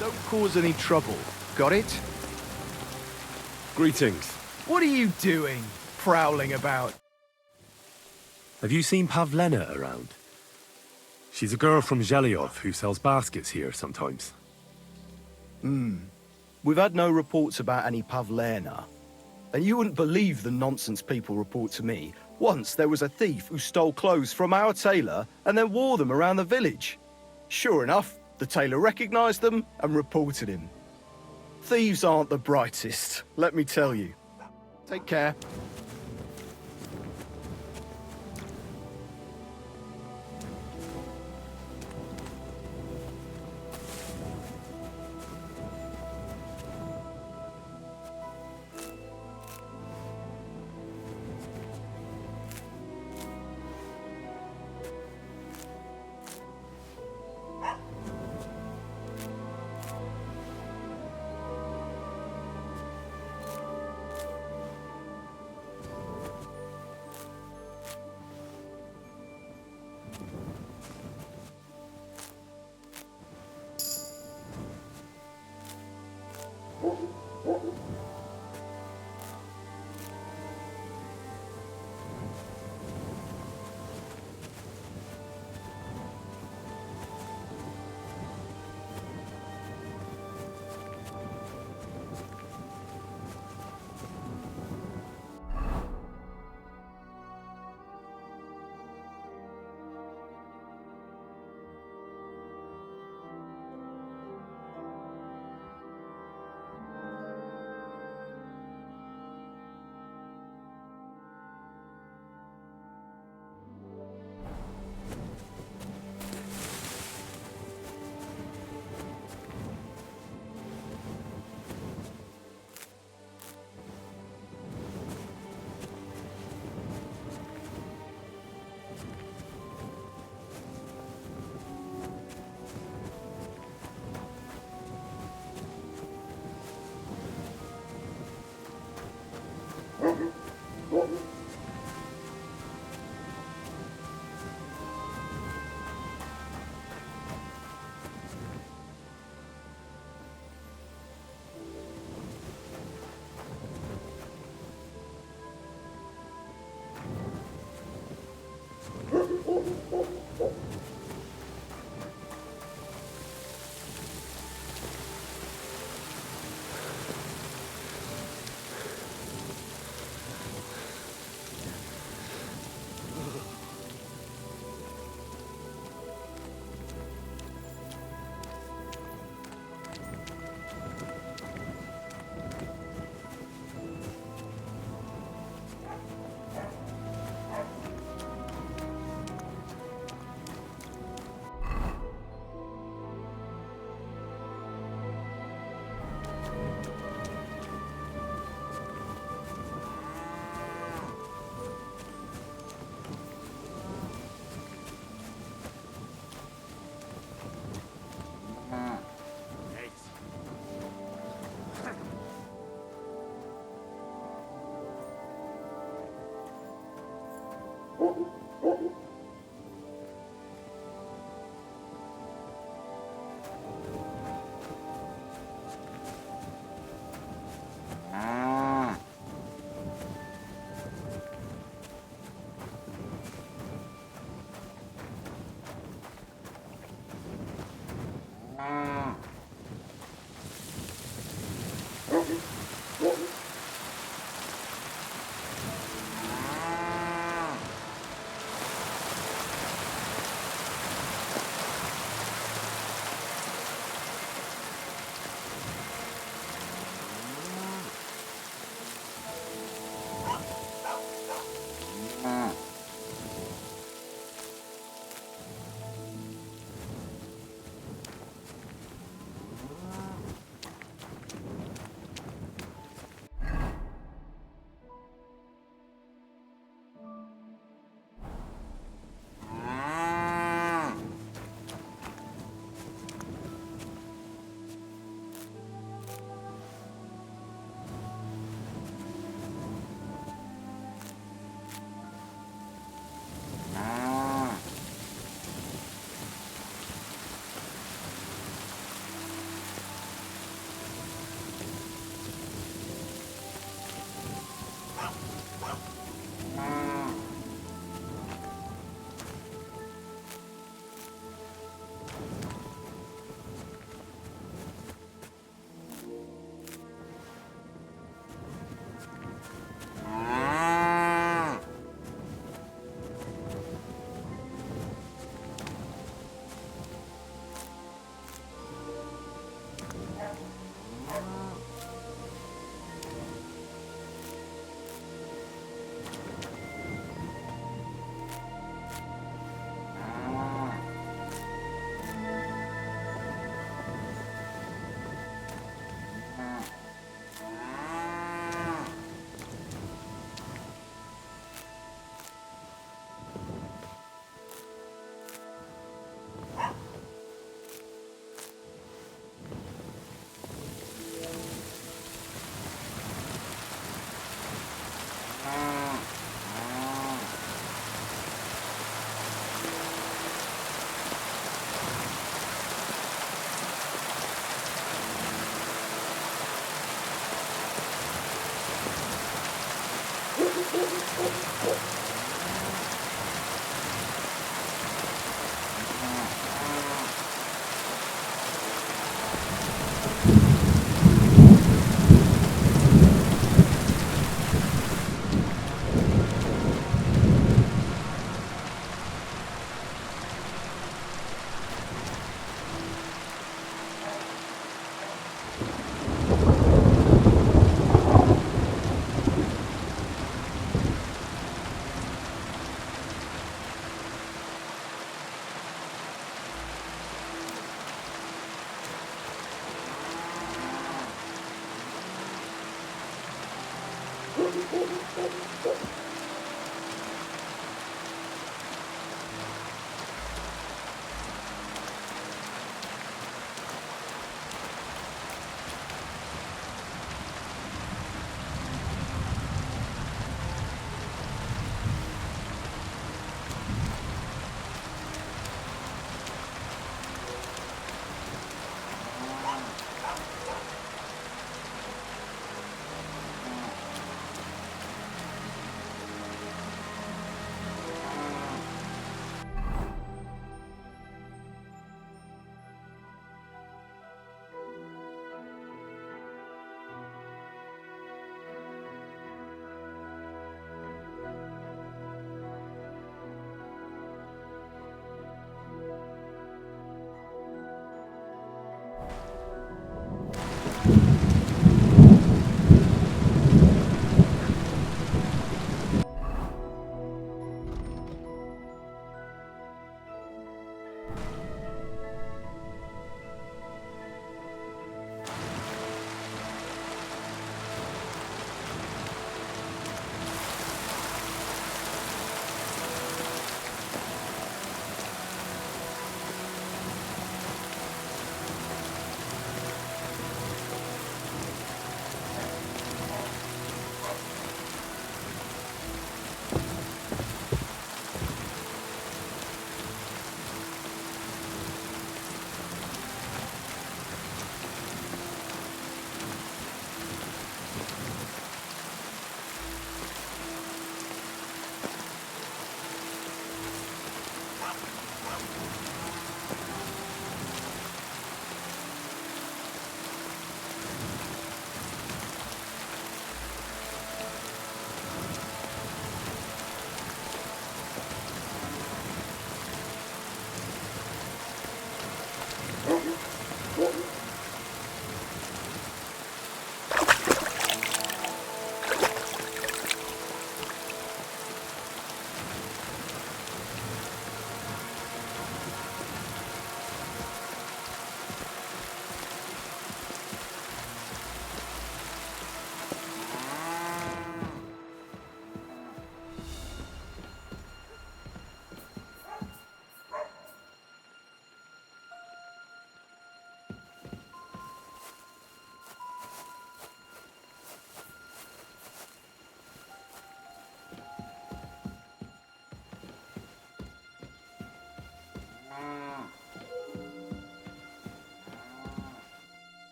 Don't cause any trouble. Got it? Greetings. What are you doing, prowling about? Have you seen Pavlena around? She's a girl from Zhelyov who sells baskets here sometimes. We've had no reports about any Pavlena. And you wouldn't believe the nonsense people report to me. Once there was a thief who stole clothes from our tailor and then wore them around the village. Sure enough, the tailor recognized them and reported him. Thieves aren't the brightest, let me tell you. Take care.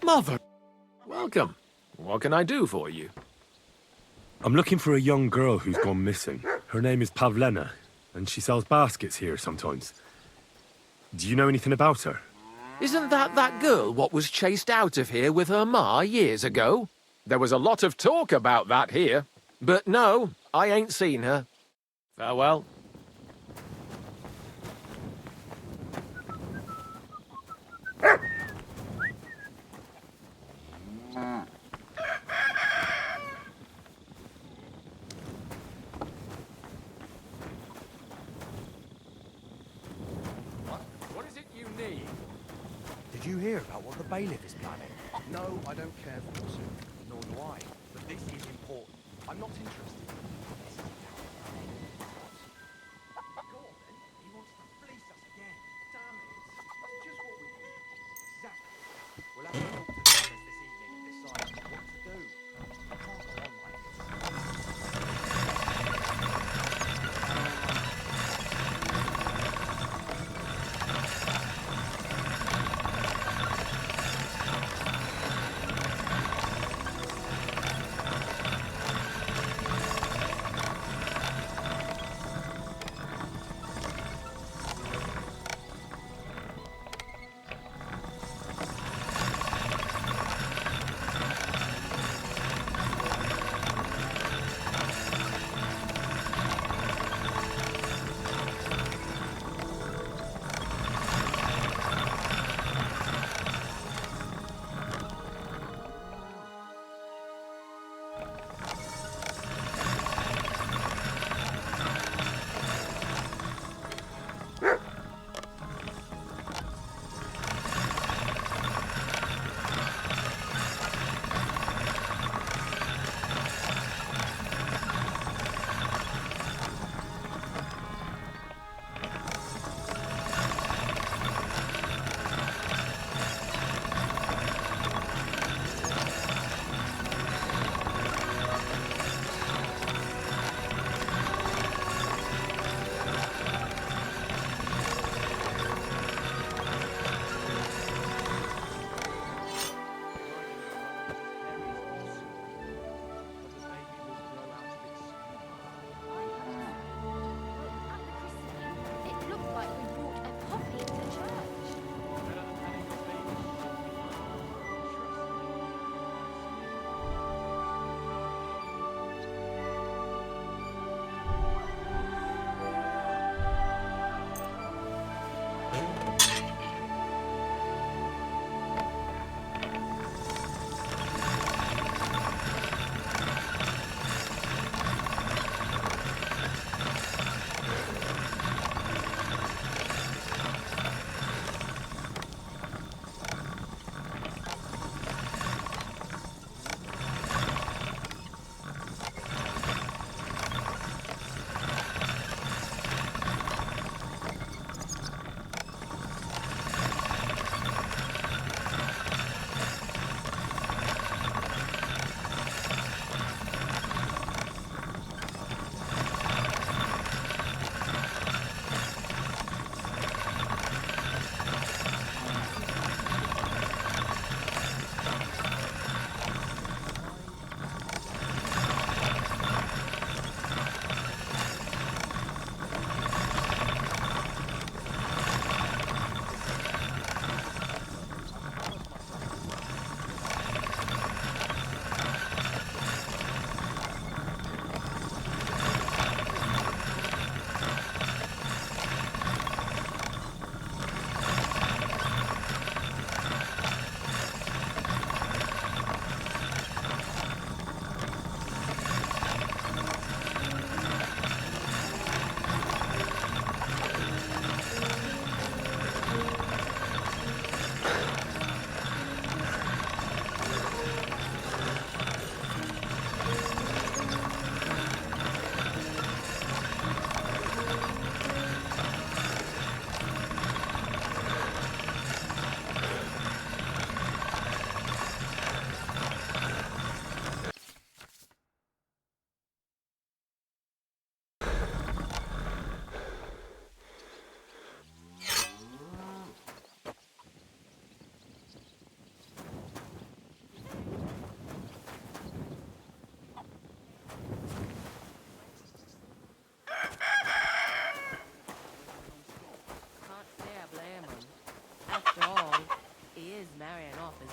Mother! Welcome. What can I do for you? I'm looking for a young girl who's gone missing. Her name is Pavlena, and she sells baskets here sometimes. Do you know anything about her? Isn't that girl what was chased out of here with her ma years ago? There was a lot of talk about that here. But no, I ain't seen her. Farewell. What is it you need? Did you hear about what the bailiff is planning? No, I don't care for it. Nor do I. But this is important. I'm not interested. This is Go on, then. He wants to fleece us again. Damn it. That's just what we need. Exactly. We'll have to talk to the others this evening and decide what to do. I can't go on like this.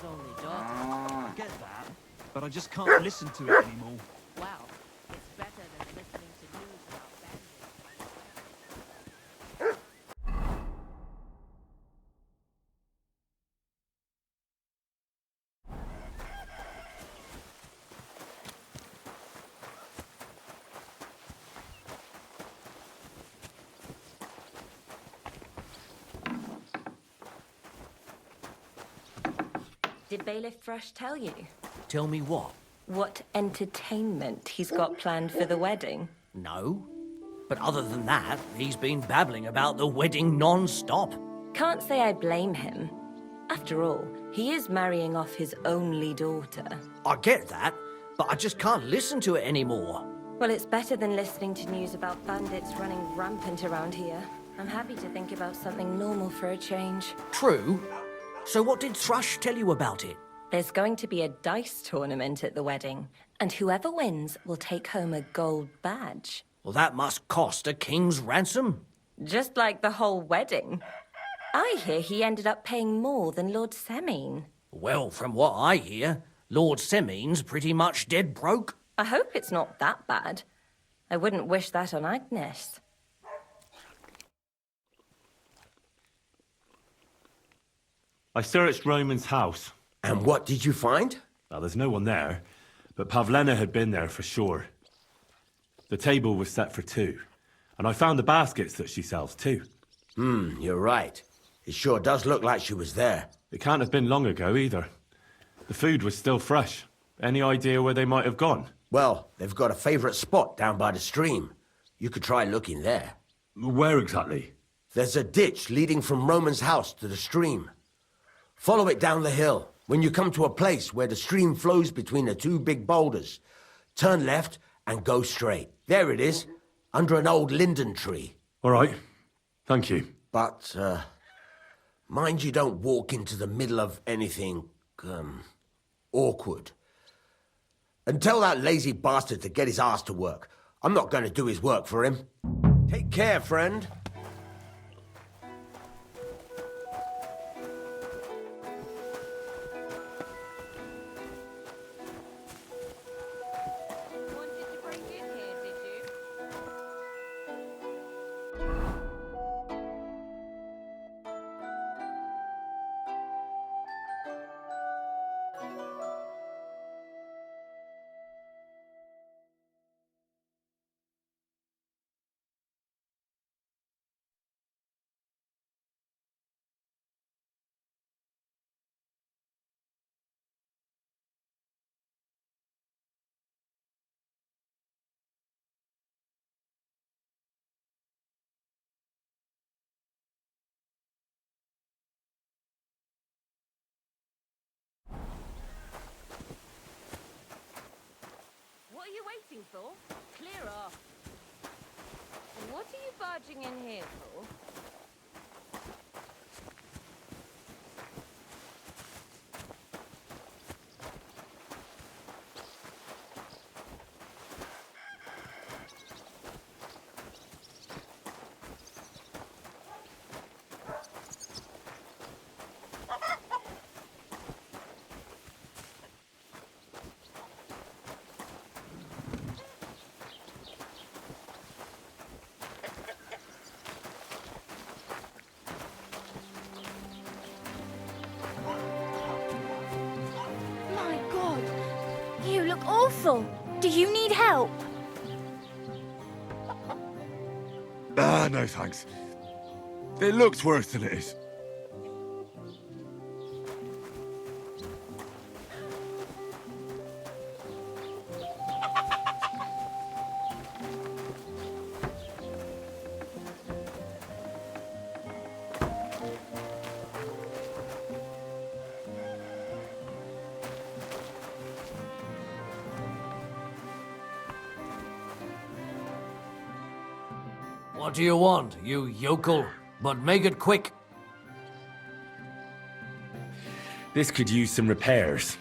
King's only daughter. I get that, but I just can't listen to it anymore. Well, it's better than listening to news about Did Bailiff Thrush tell you? Tell me what? What entertainment he's got planned for the wedding? No. But other than that, he's been babbling about the wedding non-stop. Can't say I blame him. After all, he is marrying off his only daughter. I get that, but I just can't listen to it anymore. Well, it's better than listening to news about bandits running rampant around here. I'm happy to think about something normal for a change. True. So what did Thrush tell you about it? There's going to be a dice tournament at the wedding, and whoever wins will take home a gold badge. Well, that must cost a king's ransom. Just like the whole wedding. I hear he ended up paying more than Lord Semine. Well, from what I hear, Lord Semine's pretty much dead broke. I hope it's not that bad. I wouldn't wish that on Agnes. I searched Roman's house. And what did you find? Well, there's no one there, but Pavlena had been there for sure. The table was set for two, and I found the baskets that she sells too. You're right. It sure does look like she was there. It can't have been long ago either. The food was still fresh. Any idea where they might have gone? Well, they've got a favourite spot down by the stream. You could try looking there. Where exactly? There's a ditch leading from Roman's house to the stream. Follow it down the hill. When you come to a place where the stream flows between the two big boulders, turn left and go straight. There it is, under an old linden tree. All right. Thank you. But, mind you don't walk into the middle of anything, awkward. And tell that lazy bastard to get his ass to work. I'm not going to do his work for him. Take care, friend. What are you waiting for? Clear off. What are you barging in here for? My God, you look awful. Do you need help? No thanks. It looks worse than it is. What do you want, you yokel? But make it quick. This could use some repairs.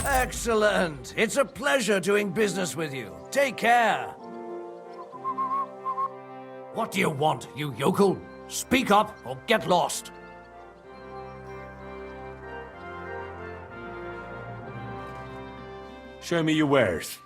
Excellent. It's a pleasure doing business with you. Take care. What do you want, you yokel? Speak up or get lost. Show me your wares.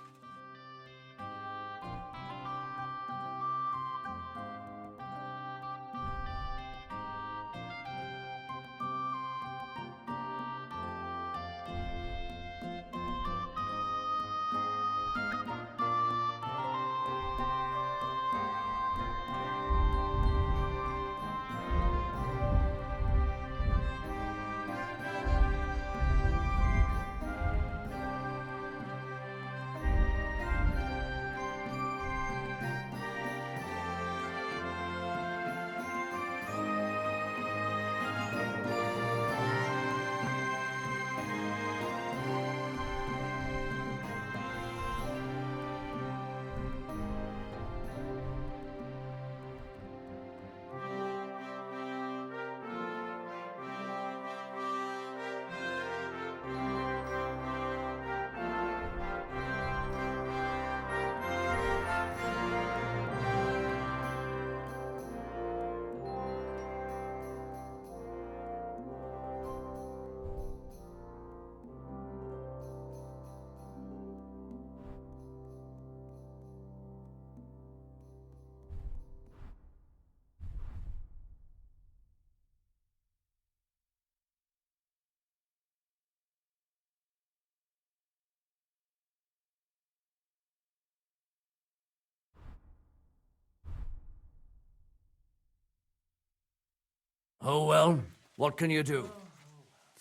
Oh well, what can you do?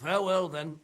Farewell then.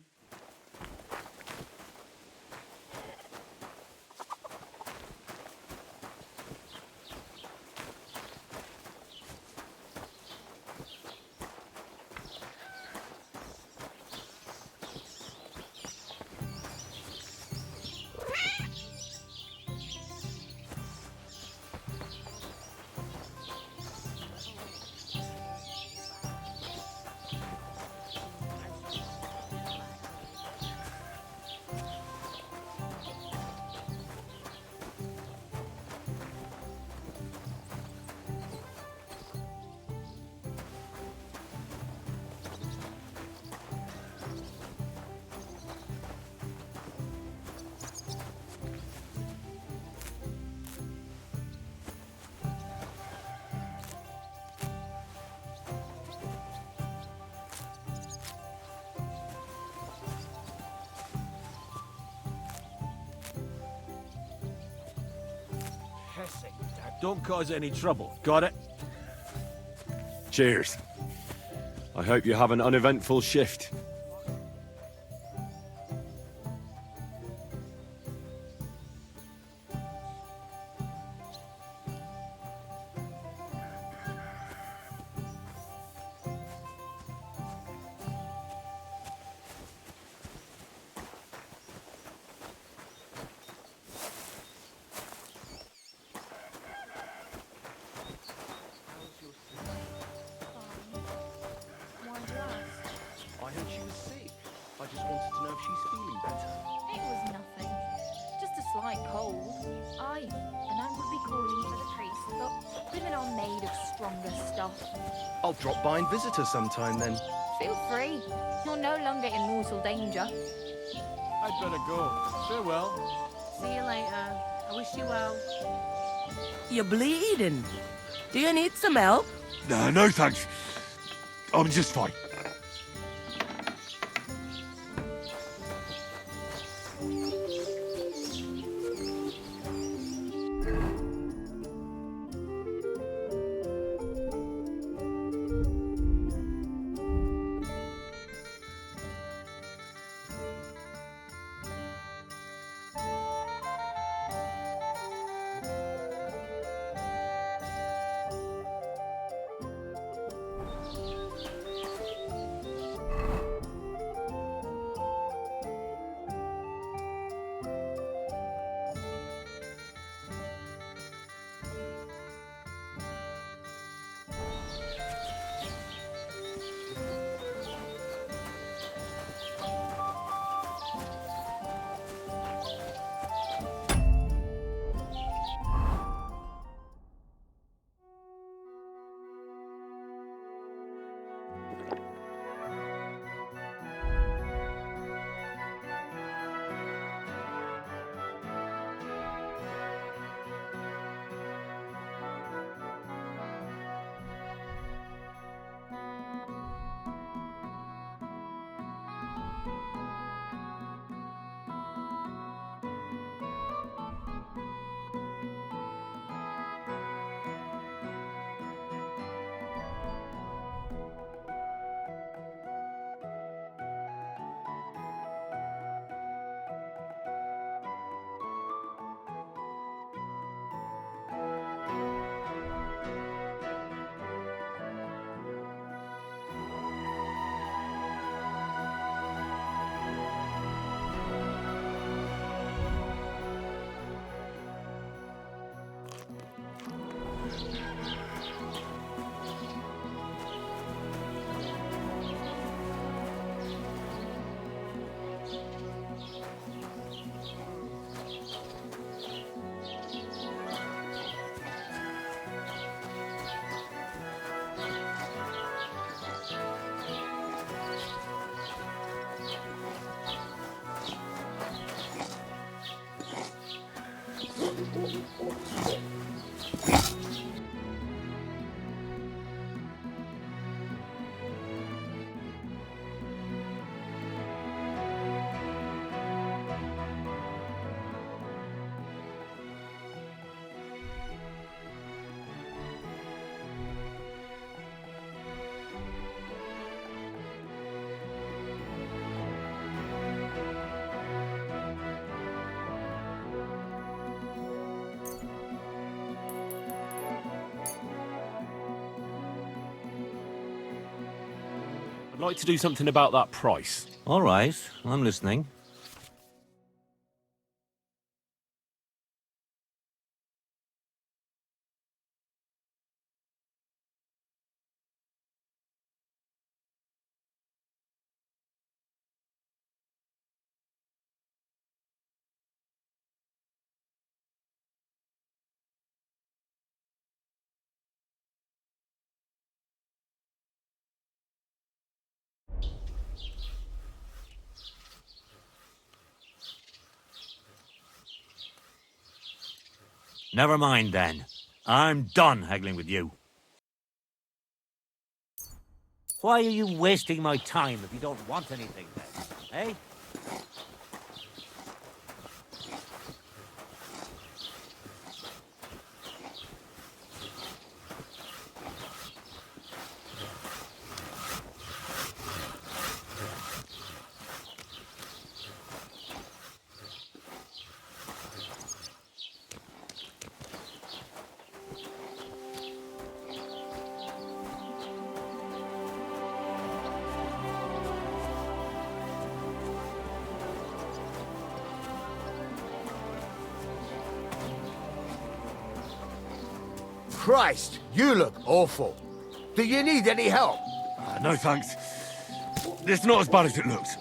Don't cause any trouble. Got it? Cheers. I hope you have an uneventful shift. I heard she was sick. I just wanted to know if she's feeling better. It was nothing. Just a slight cold. Aye, and I would be calling for the priest, but women are made of stronger stuff. I'll drop by and visit her sometime then. Feel free. You're no longer in mortal danger. I'd better go. Farewell. See you later. I wish you well. You're bleeding. Do you need some help? No thanks. I'm just fine. I'd like to do something about that price. All right, I'm listening. Never mind then. I'm done haggling with you. Why are you wasting my time if you don't want anything then, eh? Christ, you look awful. Do you need any help? No thanks. It's not as bad as it looks.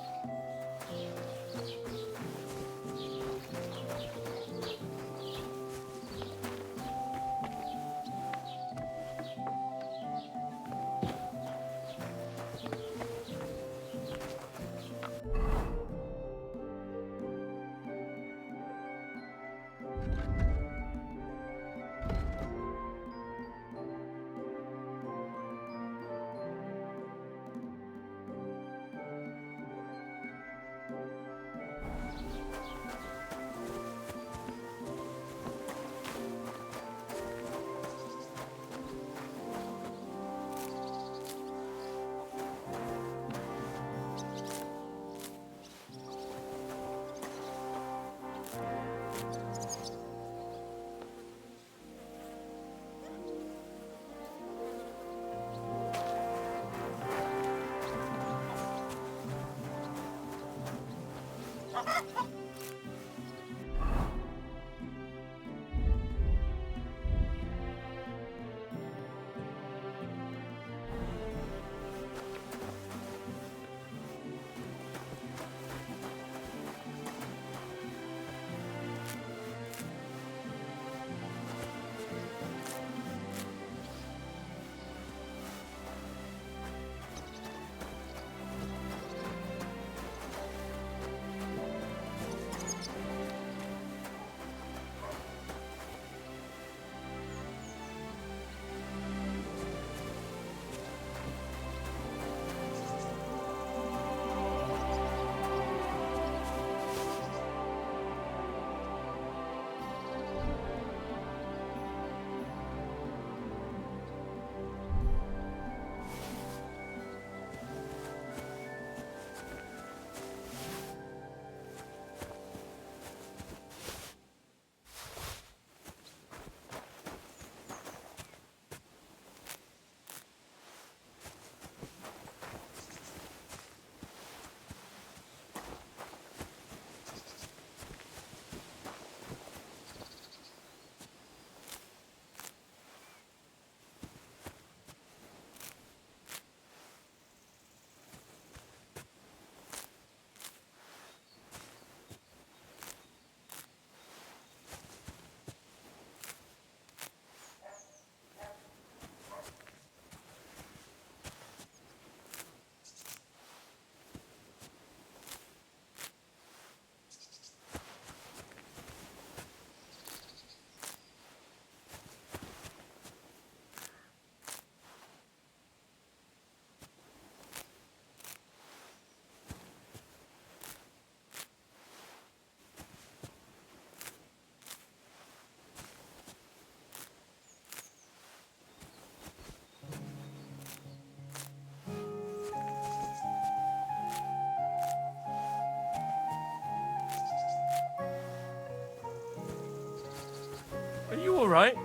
Are you alright?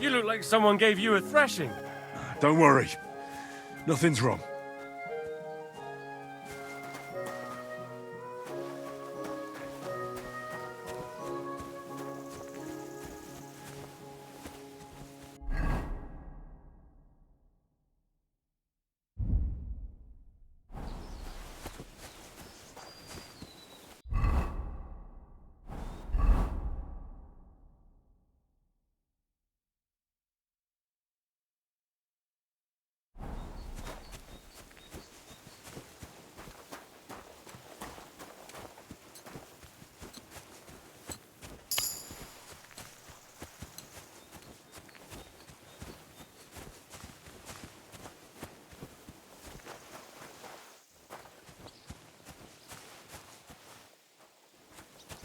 You look like someone gave you a thrashing. Don't worry. Nothing's wrong.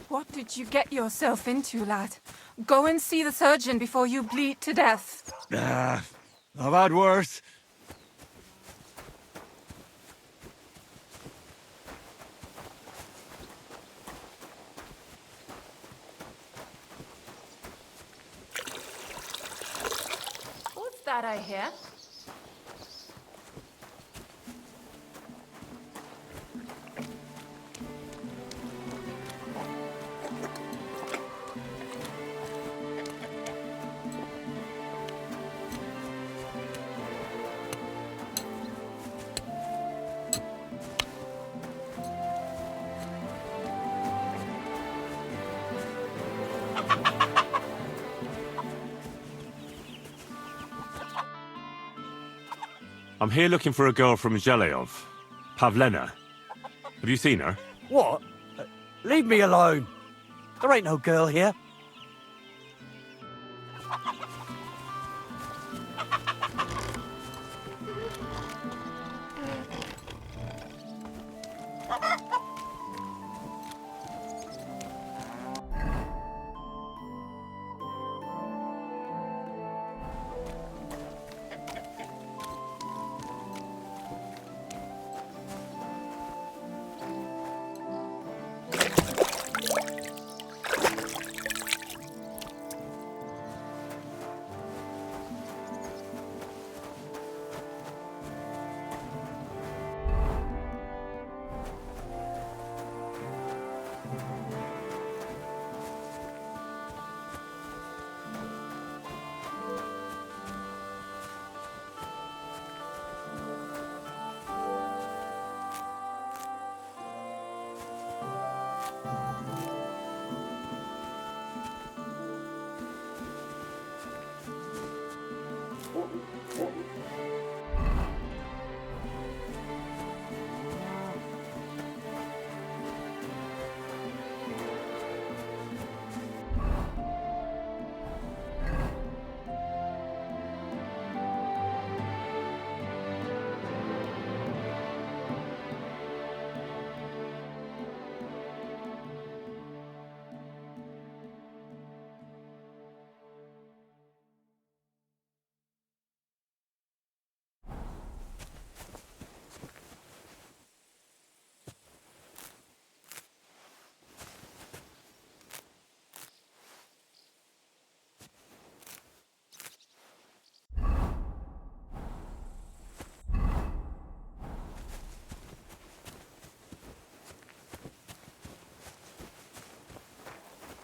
What did you get yourself into, lad? Go and see the surgeon before you bleed to death. I've had worse. What's that I hear? I'm here looking for a girl from Zheleov. Pavlena. Have you seen her? What? Leave me alone. There ain't no girl here.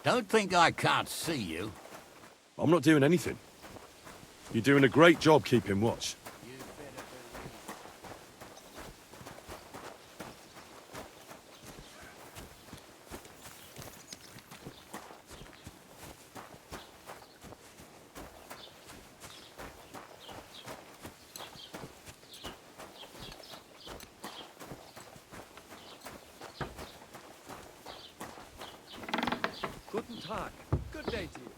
Don't think I can't see you. I'm not doing anything. You're doing a great job keeping watch. Guten Tag. Good day to you.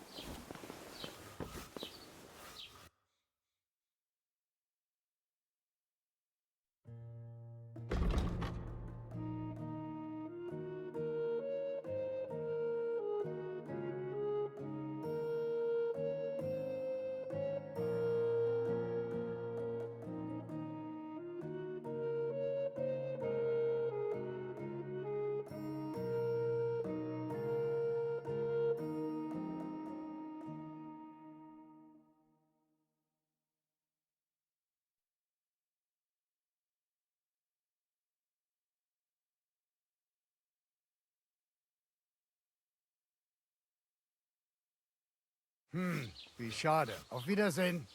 Wie schade. Auf Wiedersehen.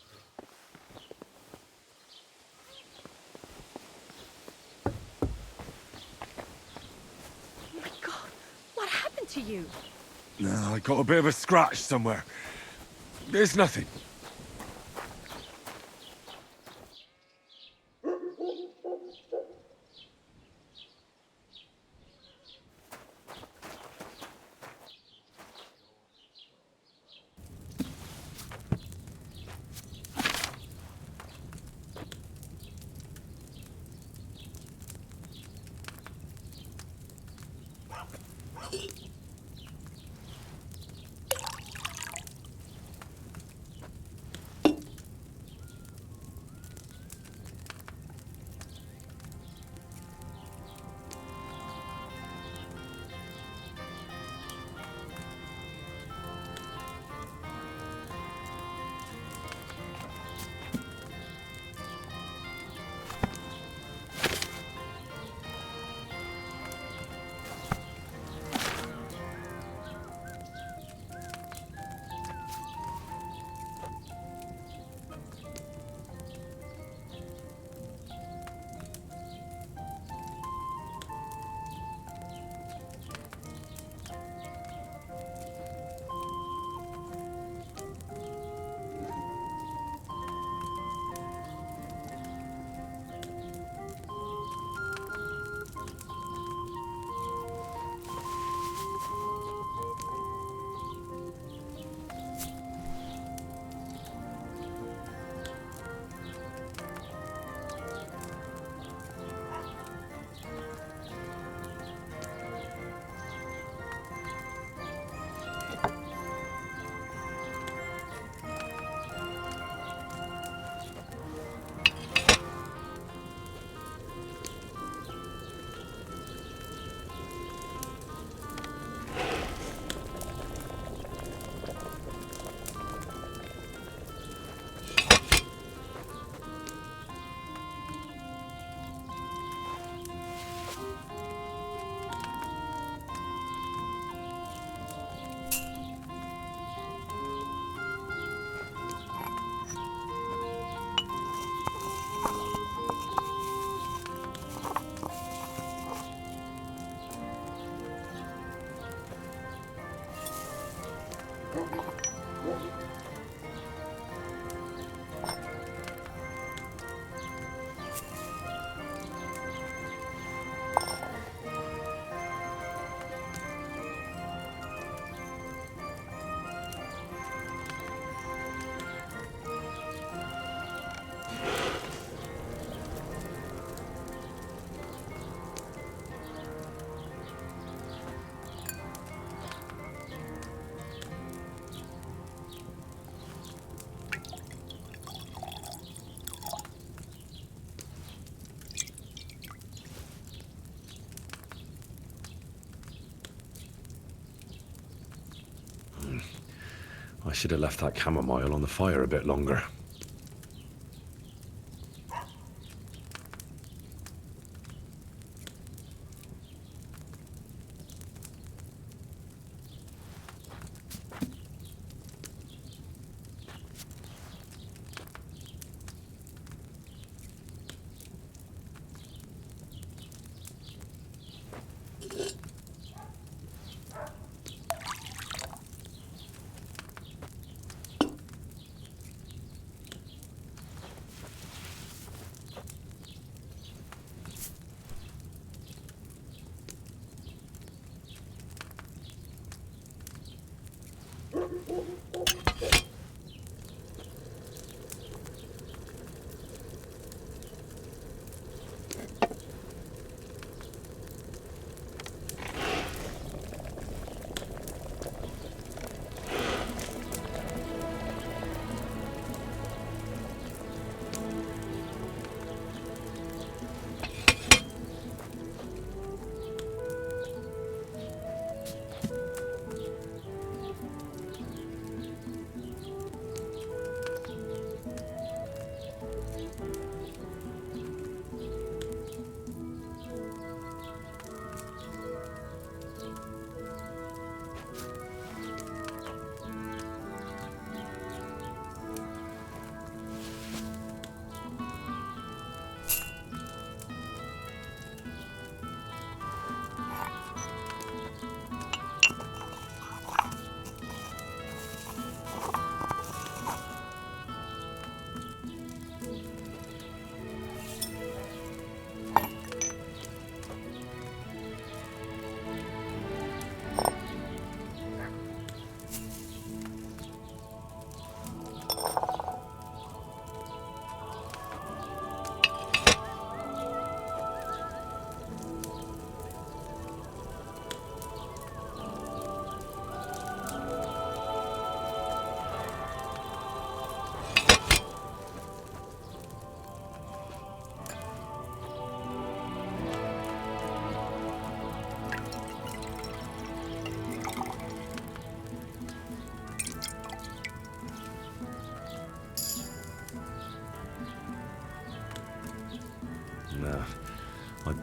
Oh my god, what happened to you? I got a bit of a scratch somewhere. There's nothing. I should have left that chamomile on the fire a bit longer.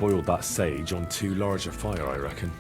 boiled that sage on too large a fire, I reckon.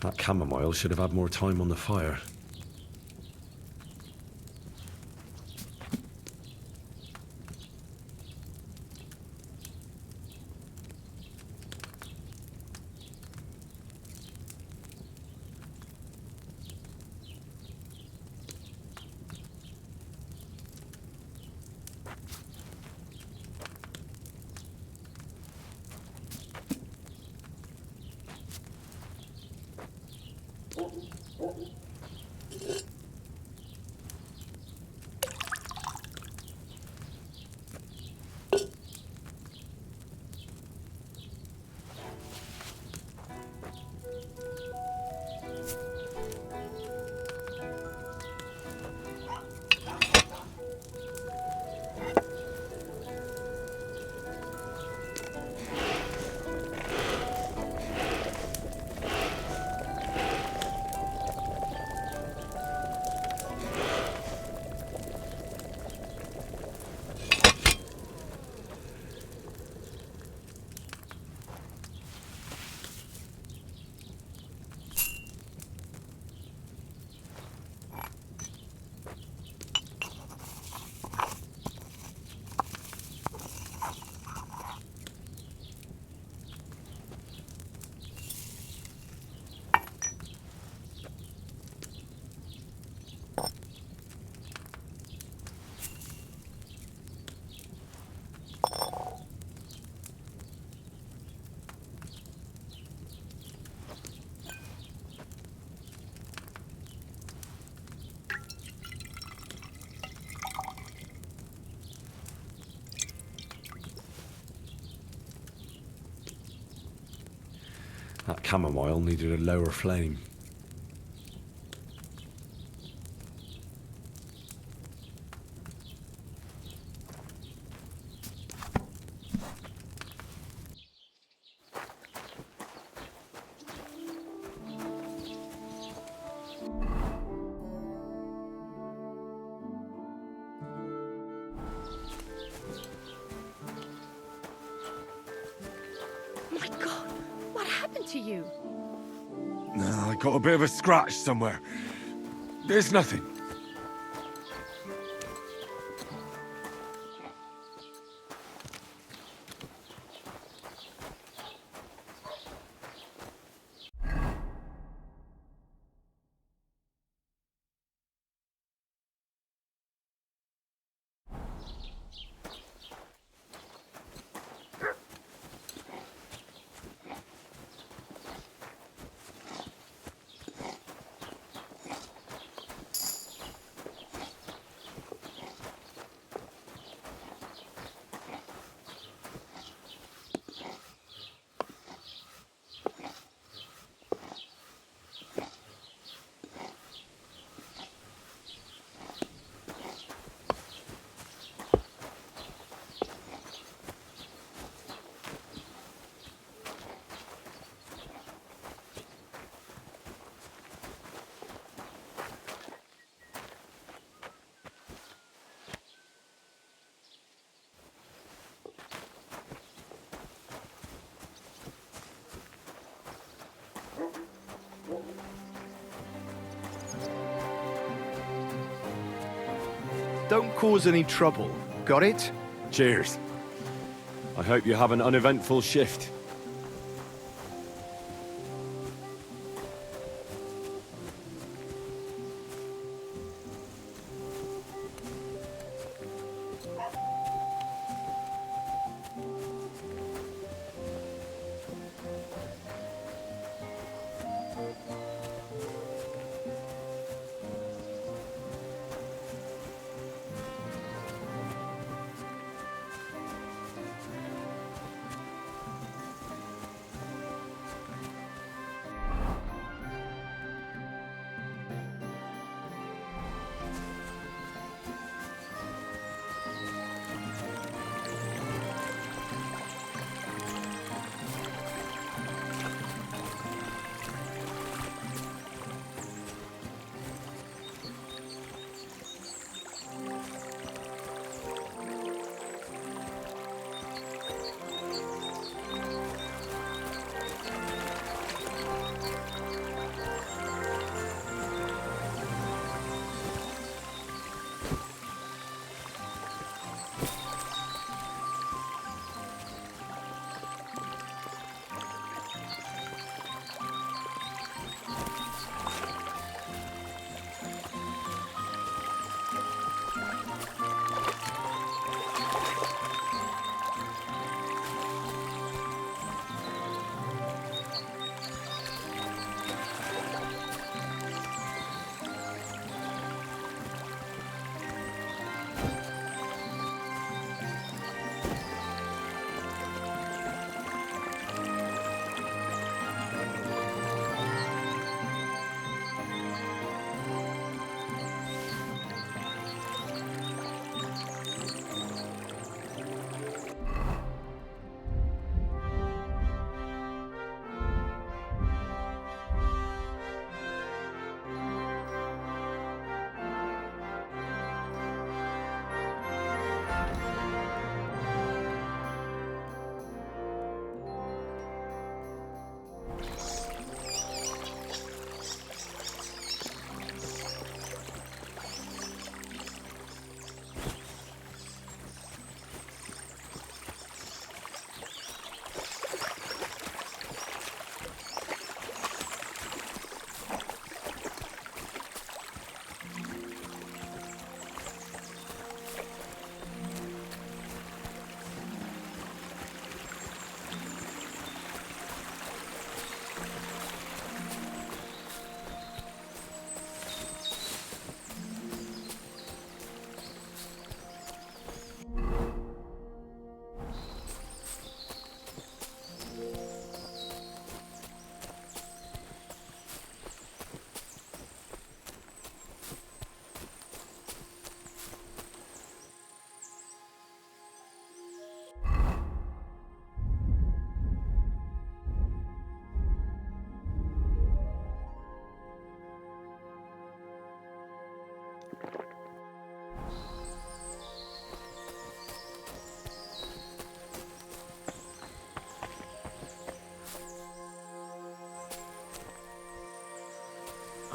That chamomile should have had more time on the fire. That chamomile needed a lower flame. to you? No, I got a bit of a scratch somewhere. There's nothing. Don't cause any trouble. Got it? Cheers. I hope you have an uneventful shift.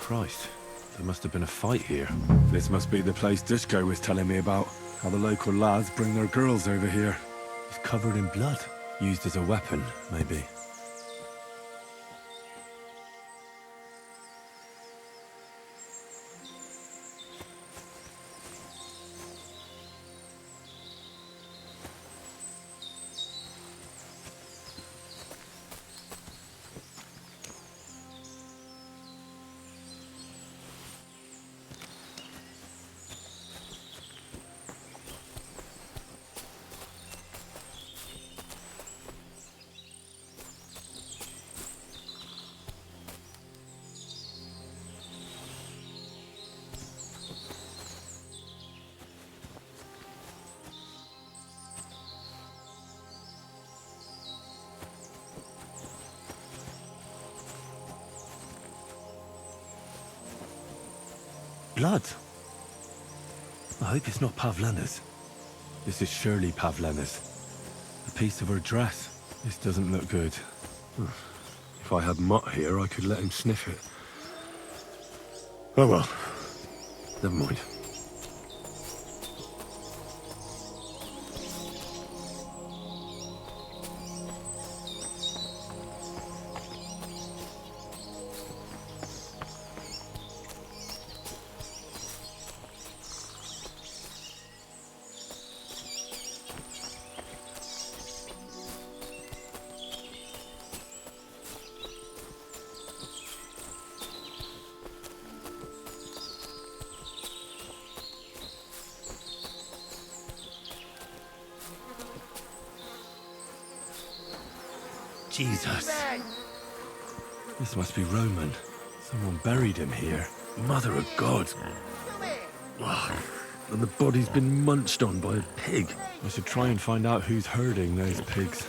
Christ. There must have been a fight here. This must be the place Dushko was telling me about. How the local lads bring their girls over here. It's covered in blood. Used as a weapon, maybe. Blood? I hope it's not Pavlena's. This is surely Pavlena's. A piece of her dress. This doesn't look good. If I had Mutt here, I could let him sniff it. Oh well. Never mind. Jesus. This must be Roman. Someone buried him here. Mother of God. And the body's been munched on by a pig. I should try and find out who's herding those pigs.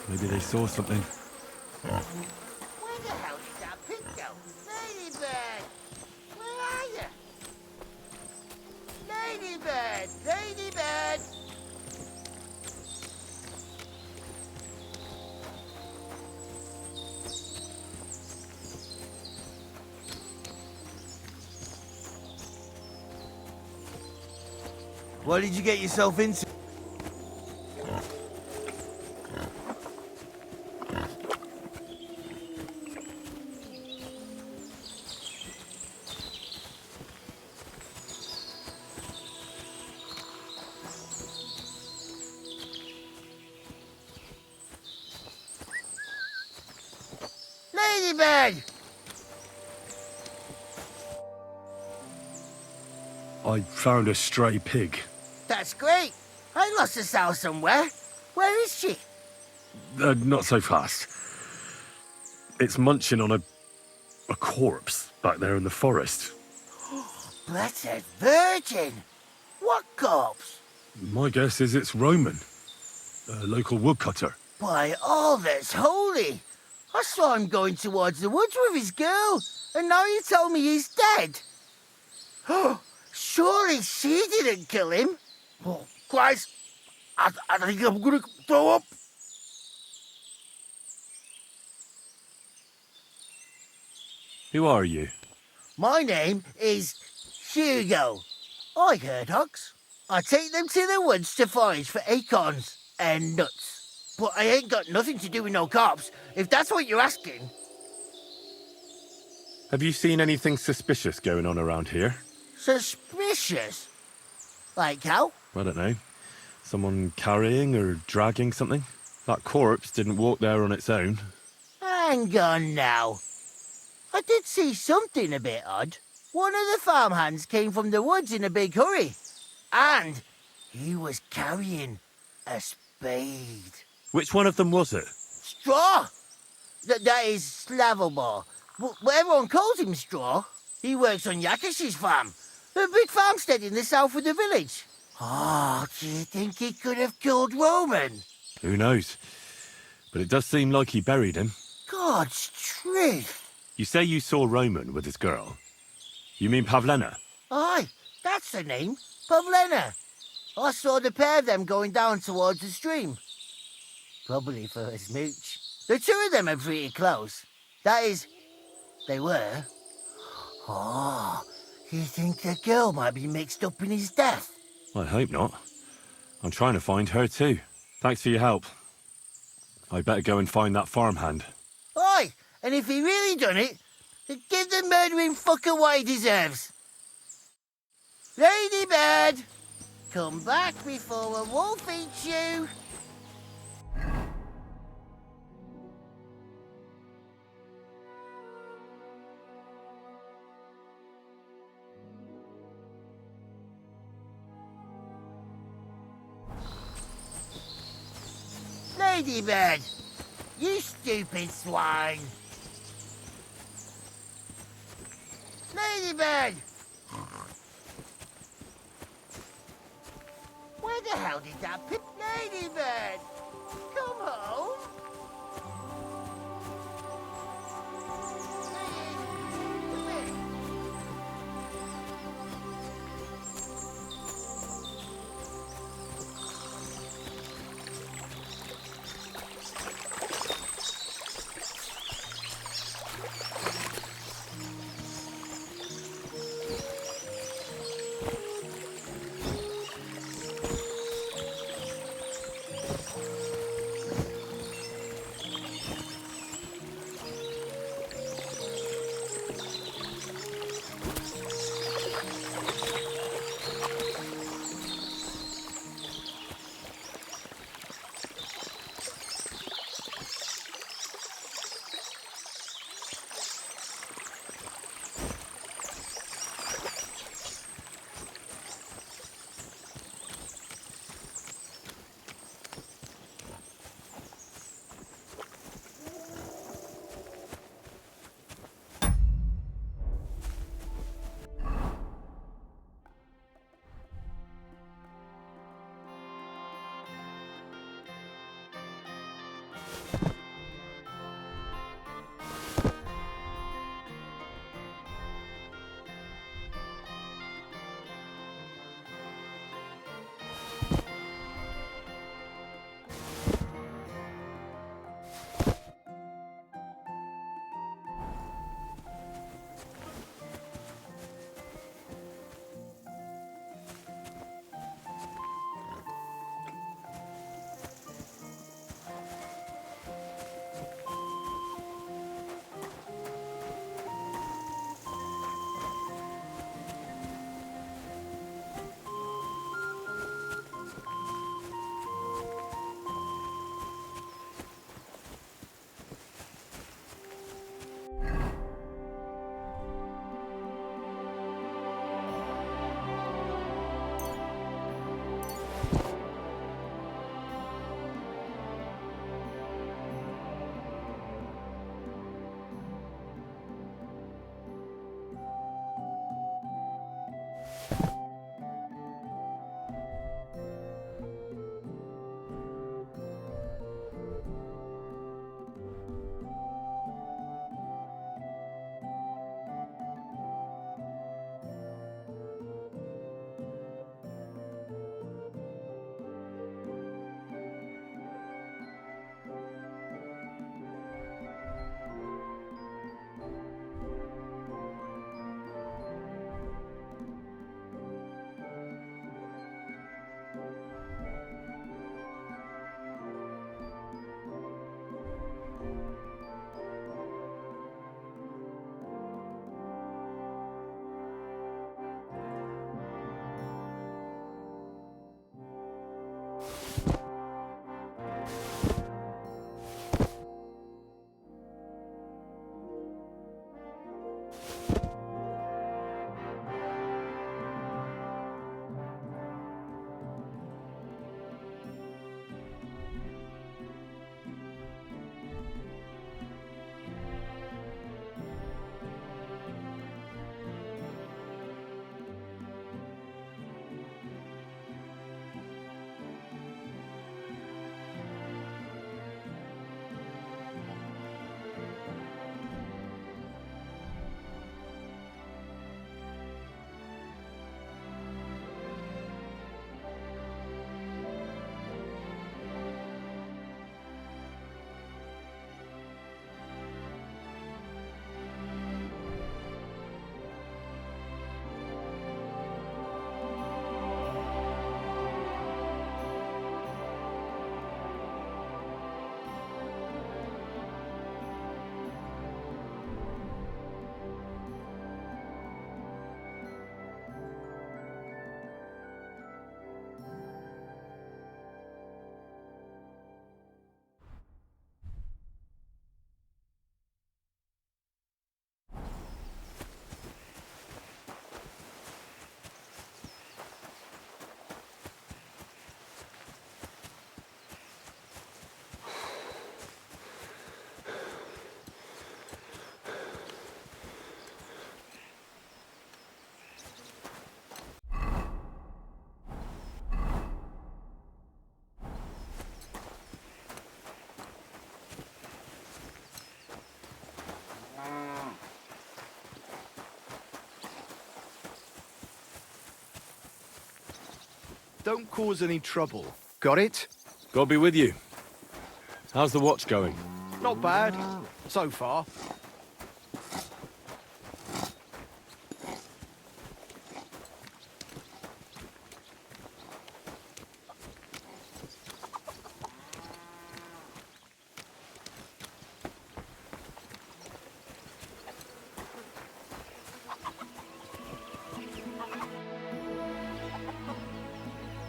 Maybe they saw something. Where the hell did that pig go? Ladybird! Where are you? Ladybird! Ladybird! What did you get yourself into? Ladybird! I found a stray pig. That's great. I lost a sow somewhere. Where is she? Not so fast. It's munching on a corpse back there in the forest. Blessed Virgin! What corpse? My guess is it's Roman, a local woodcutter. By all that's holy! I saw him going towards the woods with his girl, and now you tell me he's dead. Surely she didn't kill him. Oh, Christ! I think I'm gonna throw up. Who are you? My name is Hugo. I herd hogs. I take them to the woods to forage for acorns and nuts. But I ain't got nothing to do with no cops, if that's what you're asking. Have you seen anything suspicious going on around here? Suspicious? Like how? I don't know. Someone carrying or dragging something? That corpse didn't walk there on its own. Hang on now. I did see something a bit odd. One of the farmhands came from the woods in a big hurry. And he was carrying a spade. Which one of them was it? Straw! That is Slavobor. But everyone calls him Straw. He works on Yakish's farm. A big farmstead in the south of the village. Oh, do you think he could have killed Roman? Who knows? But it does seem like he buried him. God's truth. You say you saw Roman with his girl. You mean Pavlena? Aye, that's the name. Pavlena. I saw the pair of them going down towards the stream. Probably for a smooch. The two of them are pretty close. That is, they were. Oh, you think the girl might be mixed up in his death? I hope not. I'm trying to find her too. Thanks for your help. I better go and find that farmhand. Oi, and if he really done it, give the murdering fucker what he deserves. Ladybird, come back before a wolf eats you. Ladybird, you stupid swine. Ladybird! Where the hell did that pip Ladybird? Come home! Come here. Don't cause any trouble. Got it? God be with you. How's the watch going? Not bad. So far.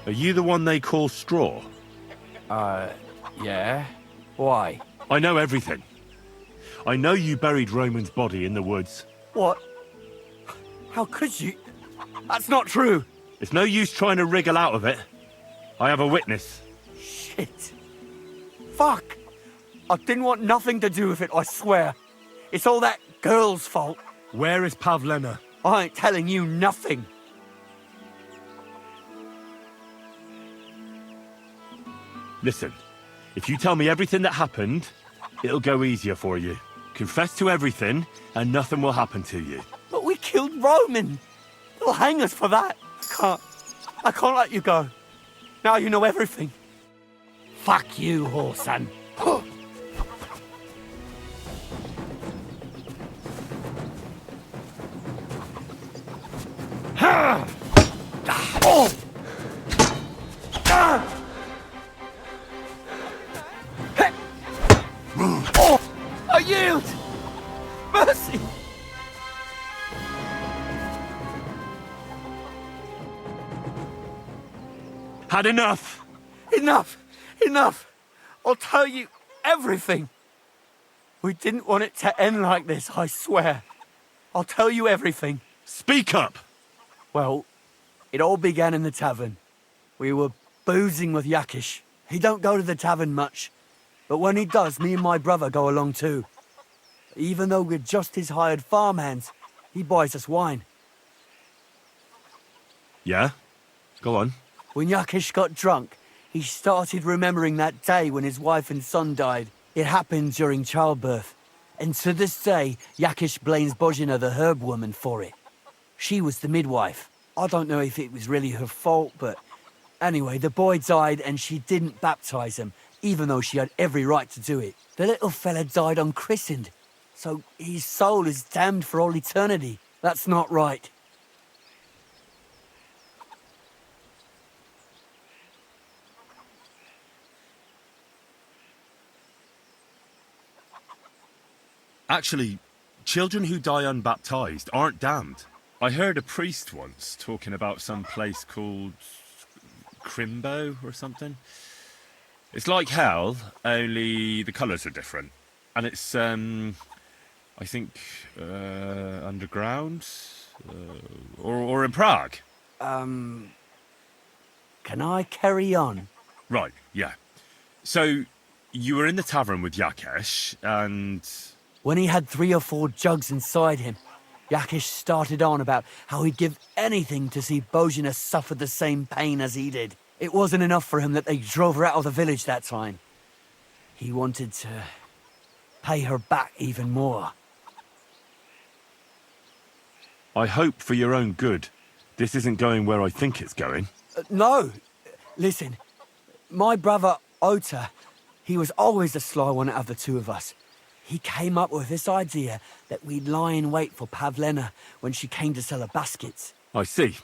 Are you the one they call Straw? Yeah? Why? I know everything. I know you buried Roman's body in the woods. What? How could you? That's not true! It's no use trying to wriggle out of it. I have a witness. Shit. Fuck! I didn't want nothing to do with it, I swear. It's all that girl's fault. Where is Pavlena? I ain't telling you nothing. Listen, if you tell me everything that happened, it'll go easier for you. Confess to everything, and nothing will happen to you. But we killed Roman. They'll hang us for that. I can't let you go. Now you know everything. Fuck you, whoreson. I yield! Mercy! Had enough! Enough! Enough! I'll tell you everything. We didn't want it to end like this, I swear. I'll tell you everything. Speak up! Well, it all began in the tavern. We were boozing with Yakish. He don't go to the tavern much, but when he does, me and my brother go along too. Even though we're just his hired farmhands, he buys us wine. Yeah? Go on. When Yakish got drunk, he started remembering that day when his wife and son died. It happened during childbirth. And to this day, Yakish blames Bozhina, the herb woman, for it. She was the midwife. I don't know if it was really her fault, but anyway, the boy died and she didn't baptize him, even though she had every right to do it. The little fella died unchristened, so his soul is damned for all eternity. That's not right. Actually, children who die unbaptized aren't damned. I heard a priest once talking about some place called Crimbo or something. It's like hell, only the colours are different. And it's, I think, underground? Or in Prague. Can I carry on? Right, yeah. So, you were in the tavern with Yakesh, and... When he had 3 or 4 jugs inside him, Yakish started on about how he'd give anything to see Bozhina suffer the same pain as he did. It wasn't enough for him that they drove her out of the village that time. He wanted to pay her back even more. I hope for your own good, this isn't going where I think it's going. No. Listen, my brother Ota, he was always the sly one out of the two of us. He came up with this idea that we'd lie in wait for Pavlena when she came to sell her baskets. I see.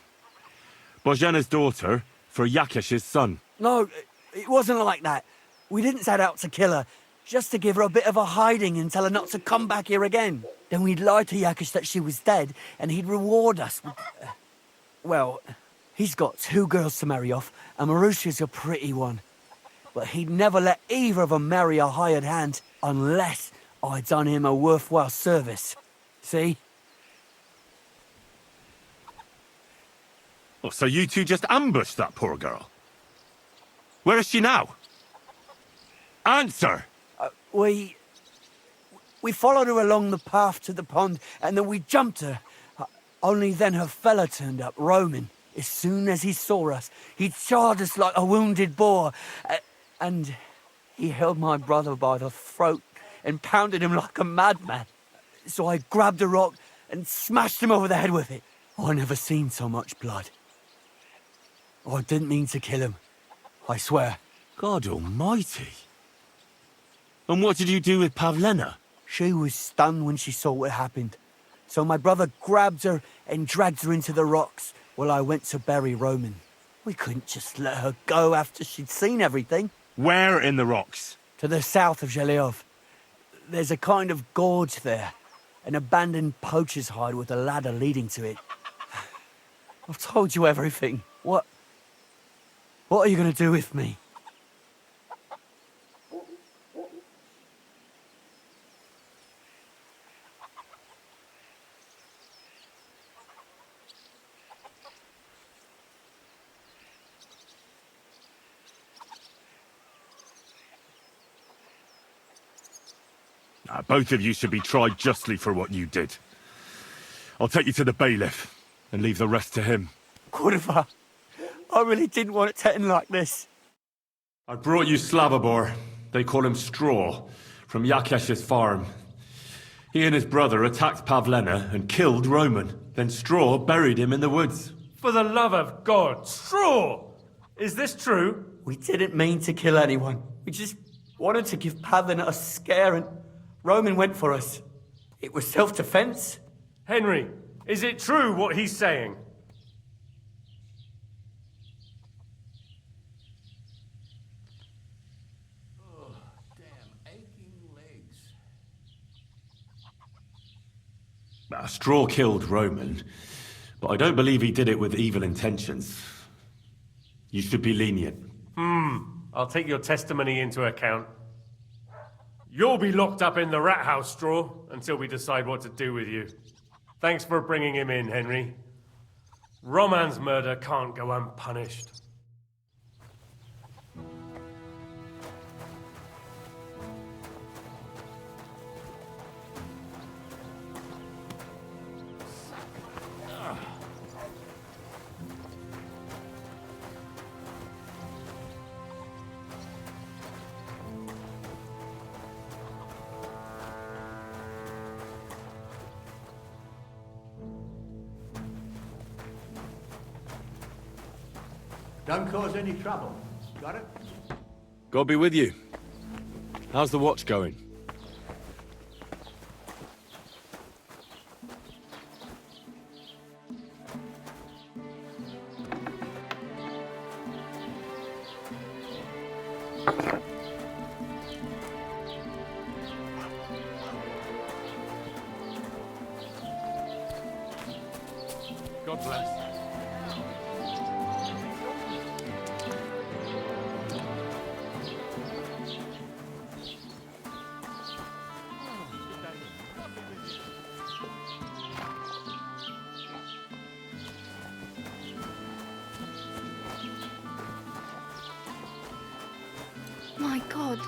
Bozhina's daughter for Yakish's son. No, it wasn't like that. We didn't set out to kill her, just to give her a bit of a hiding and tell her not to come back here again. Then we'd lie to Yakish that she was dead, and he'd reward us with... well, he's got 2 girls to marry off, and Marusha's a pretty one. But he'd never let either of them marry a hired hand unless I'd done him a worthwhile service. See? Oh, so you two just ambushed that poor girl? Where is she now? Answer! We followed her along the path to the pond, and then we jumped her. Only then her fella turned up, Roman. As soon as he saw us, he charged us like a wounded boar. And he held my brother by the throat and pounded him like a madman. So I grabbed a rock and smashed him over the head with it. I never seen so much blood. Oh, I didn't mean to kill him. I swear. God almighty. And what did you do with Pavlena? She was stunned when she saw what happened. So my brother grabbed her and dragged her into the rocks while I went to bury Roman. We couldn't just let her go after she'd seen everything. Where in the rocks? To the south of Zhelyov. There's a kind of gorge there. An abandoned poacher's hide with a ladder leading to it. I've told you everything. What are you going to do with me? Both of you should be tried justly for what you did. I'll take you to the bailiff and leave the rest to him. Kurva, I really didn't want it to end like this. I brought you Slavobor. They call him Straw, from Yakesh's farm. He and his brother attacked Pavlena and killed Roman. Then Straw buried him in the woods. For the love of God, Straw! Is this true? We didn't mean to kill anyone. We just wanted to give Pavlena a scare and Roman went for us. It was self-defense. Henry, is it true what he's saying? Oh, damn aching legs. Straw killed Roman, but I don't believe he did it with evil intentions. You should be lenient. I'll take your testimony into account. You'll be locked up in the rat house, Straw, until we decide what to do with you. Thanks for bringing him in, Henry. Roman's murder can't go unpunished. Don't cause any trouble. Got it? God be with you. How's the watch going? God bless. My God,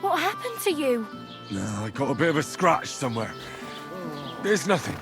what happened to you? No, I got a bit of a scratch somewhere. There's nothing.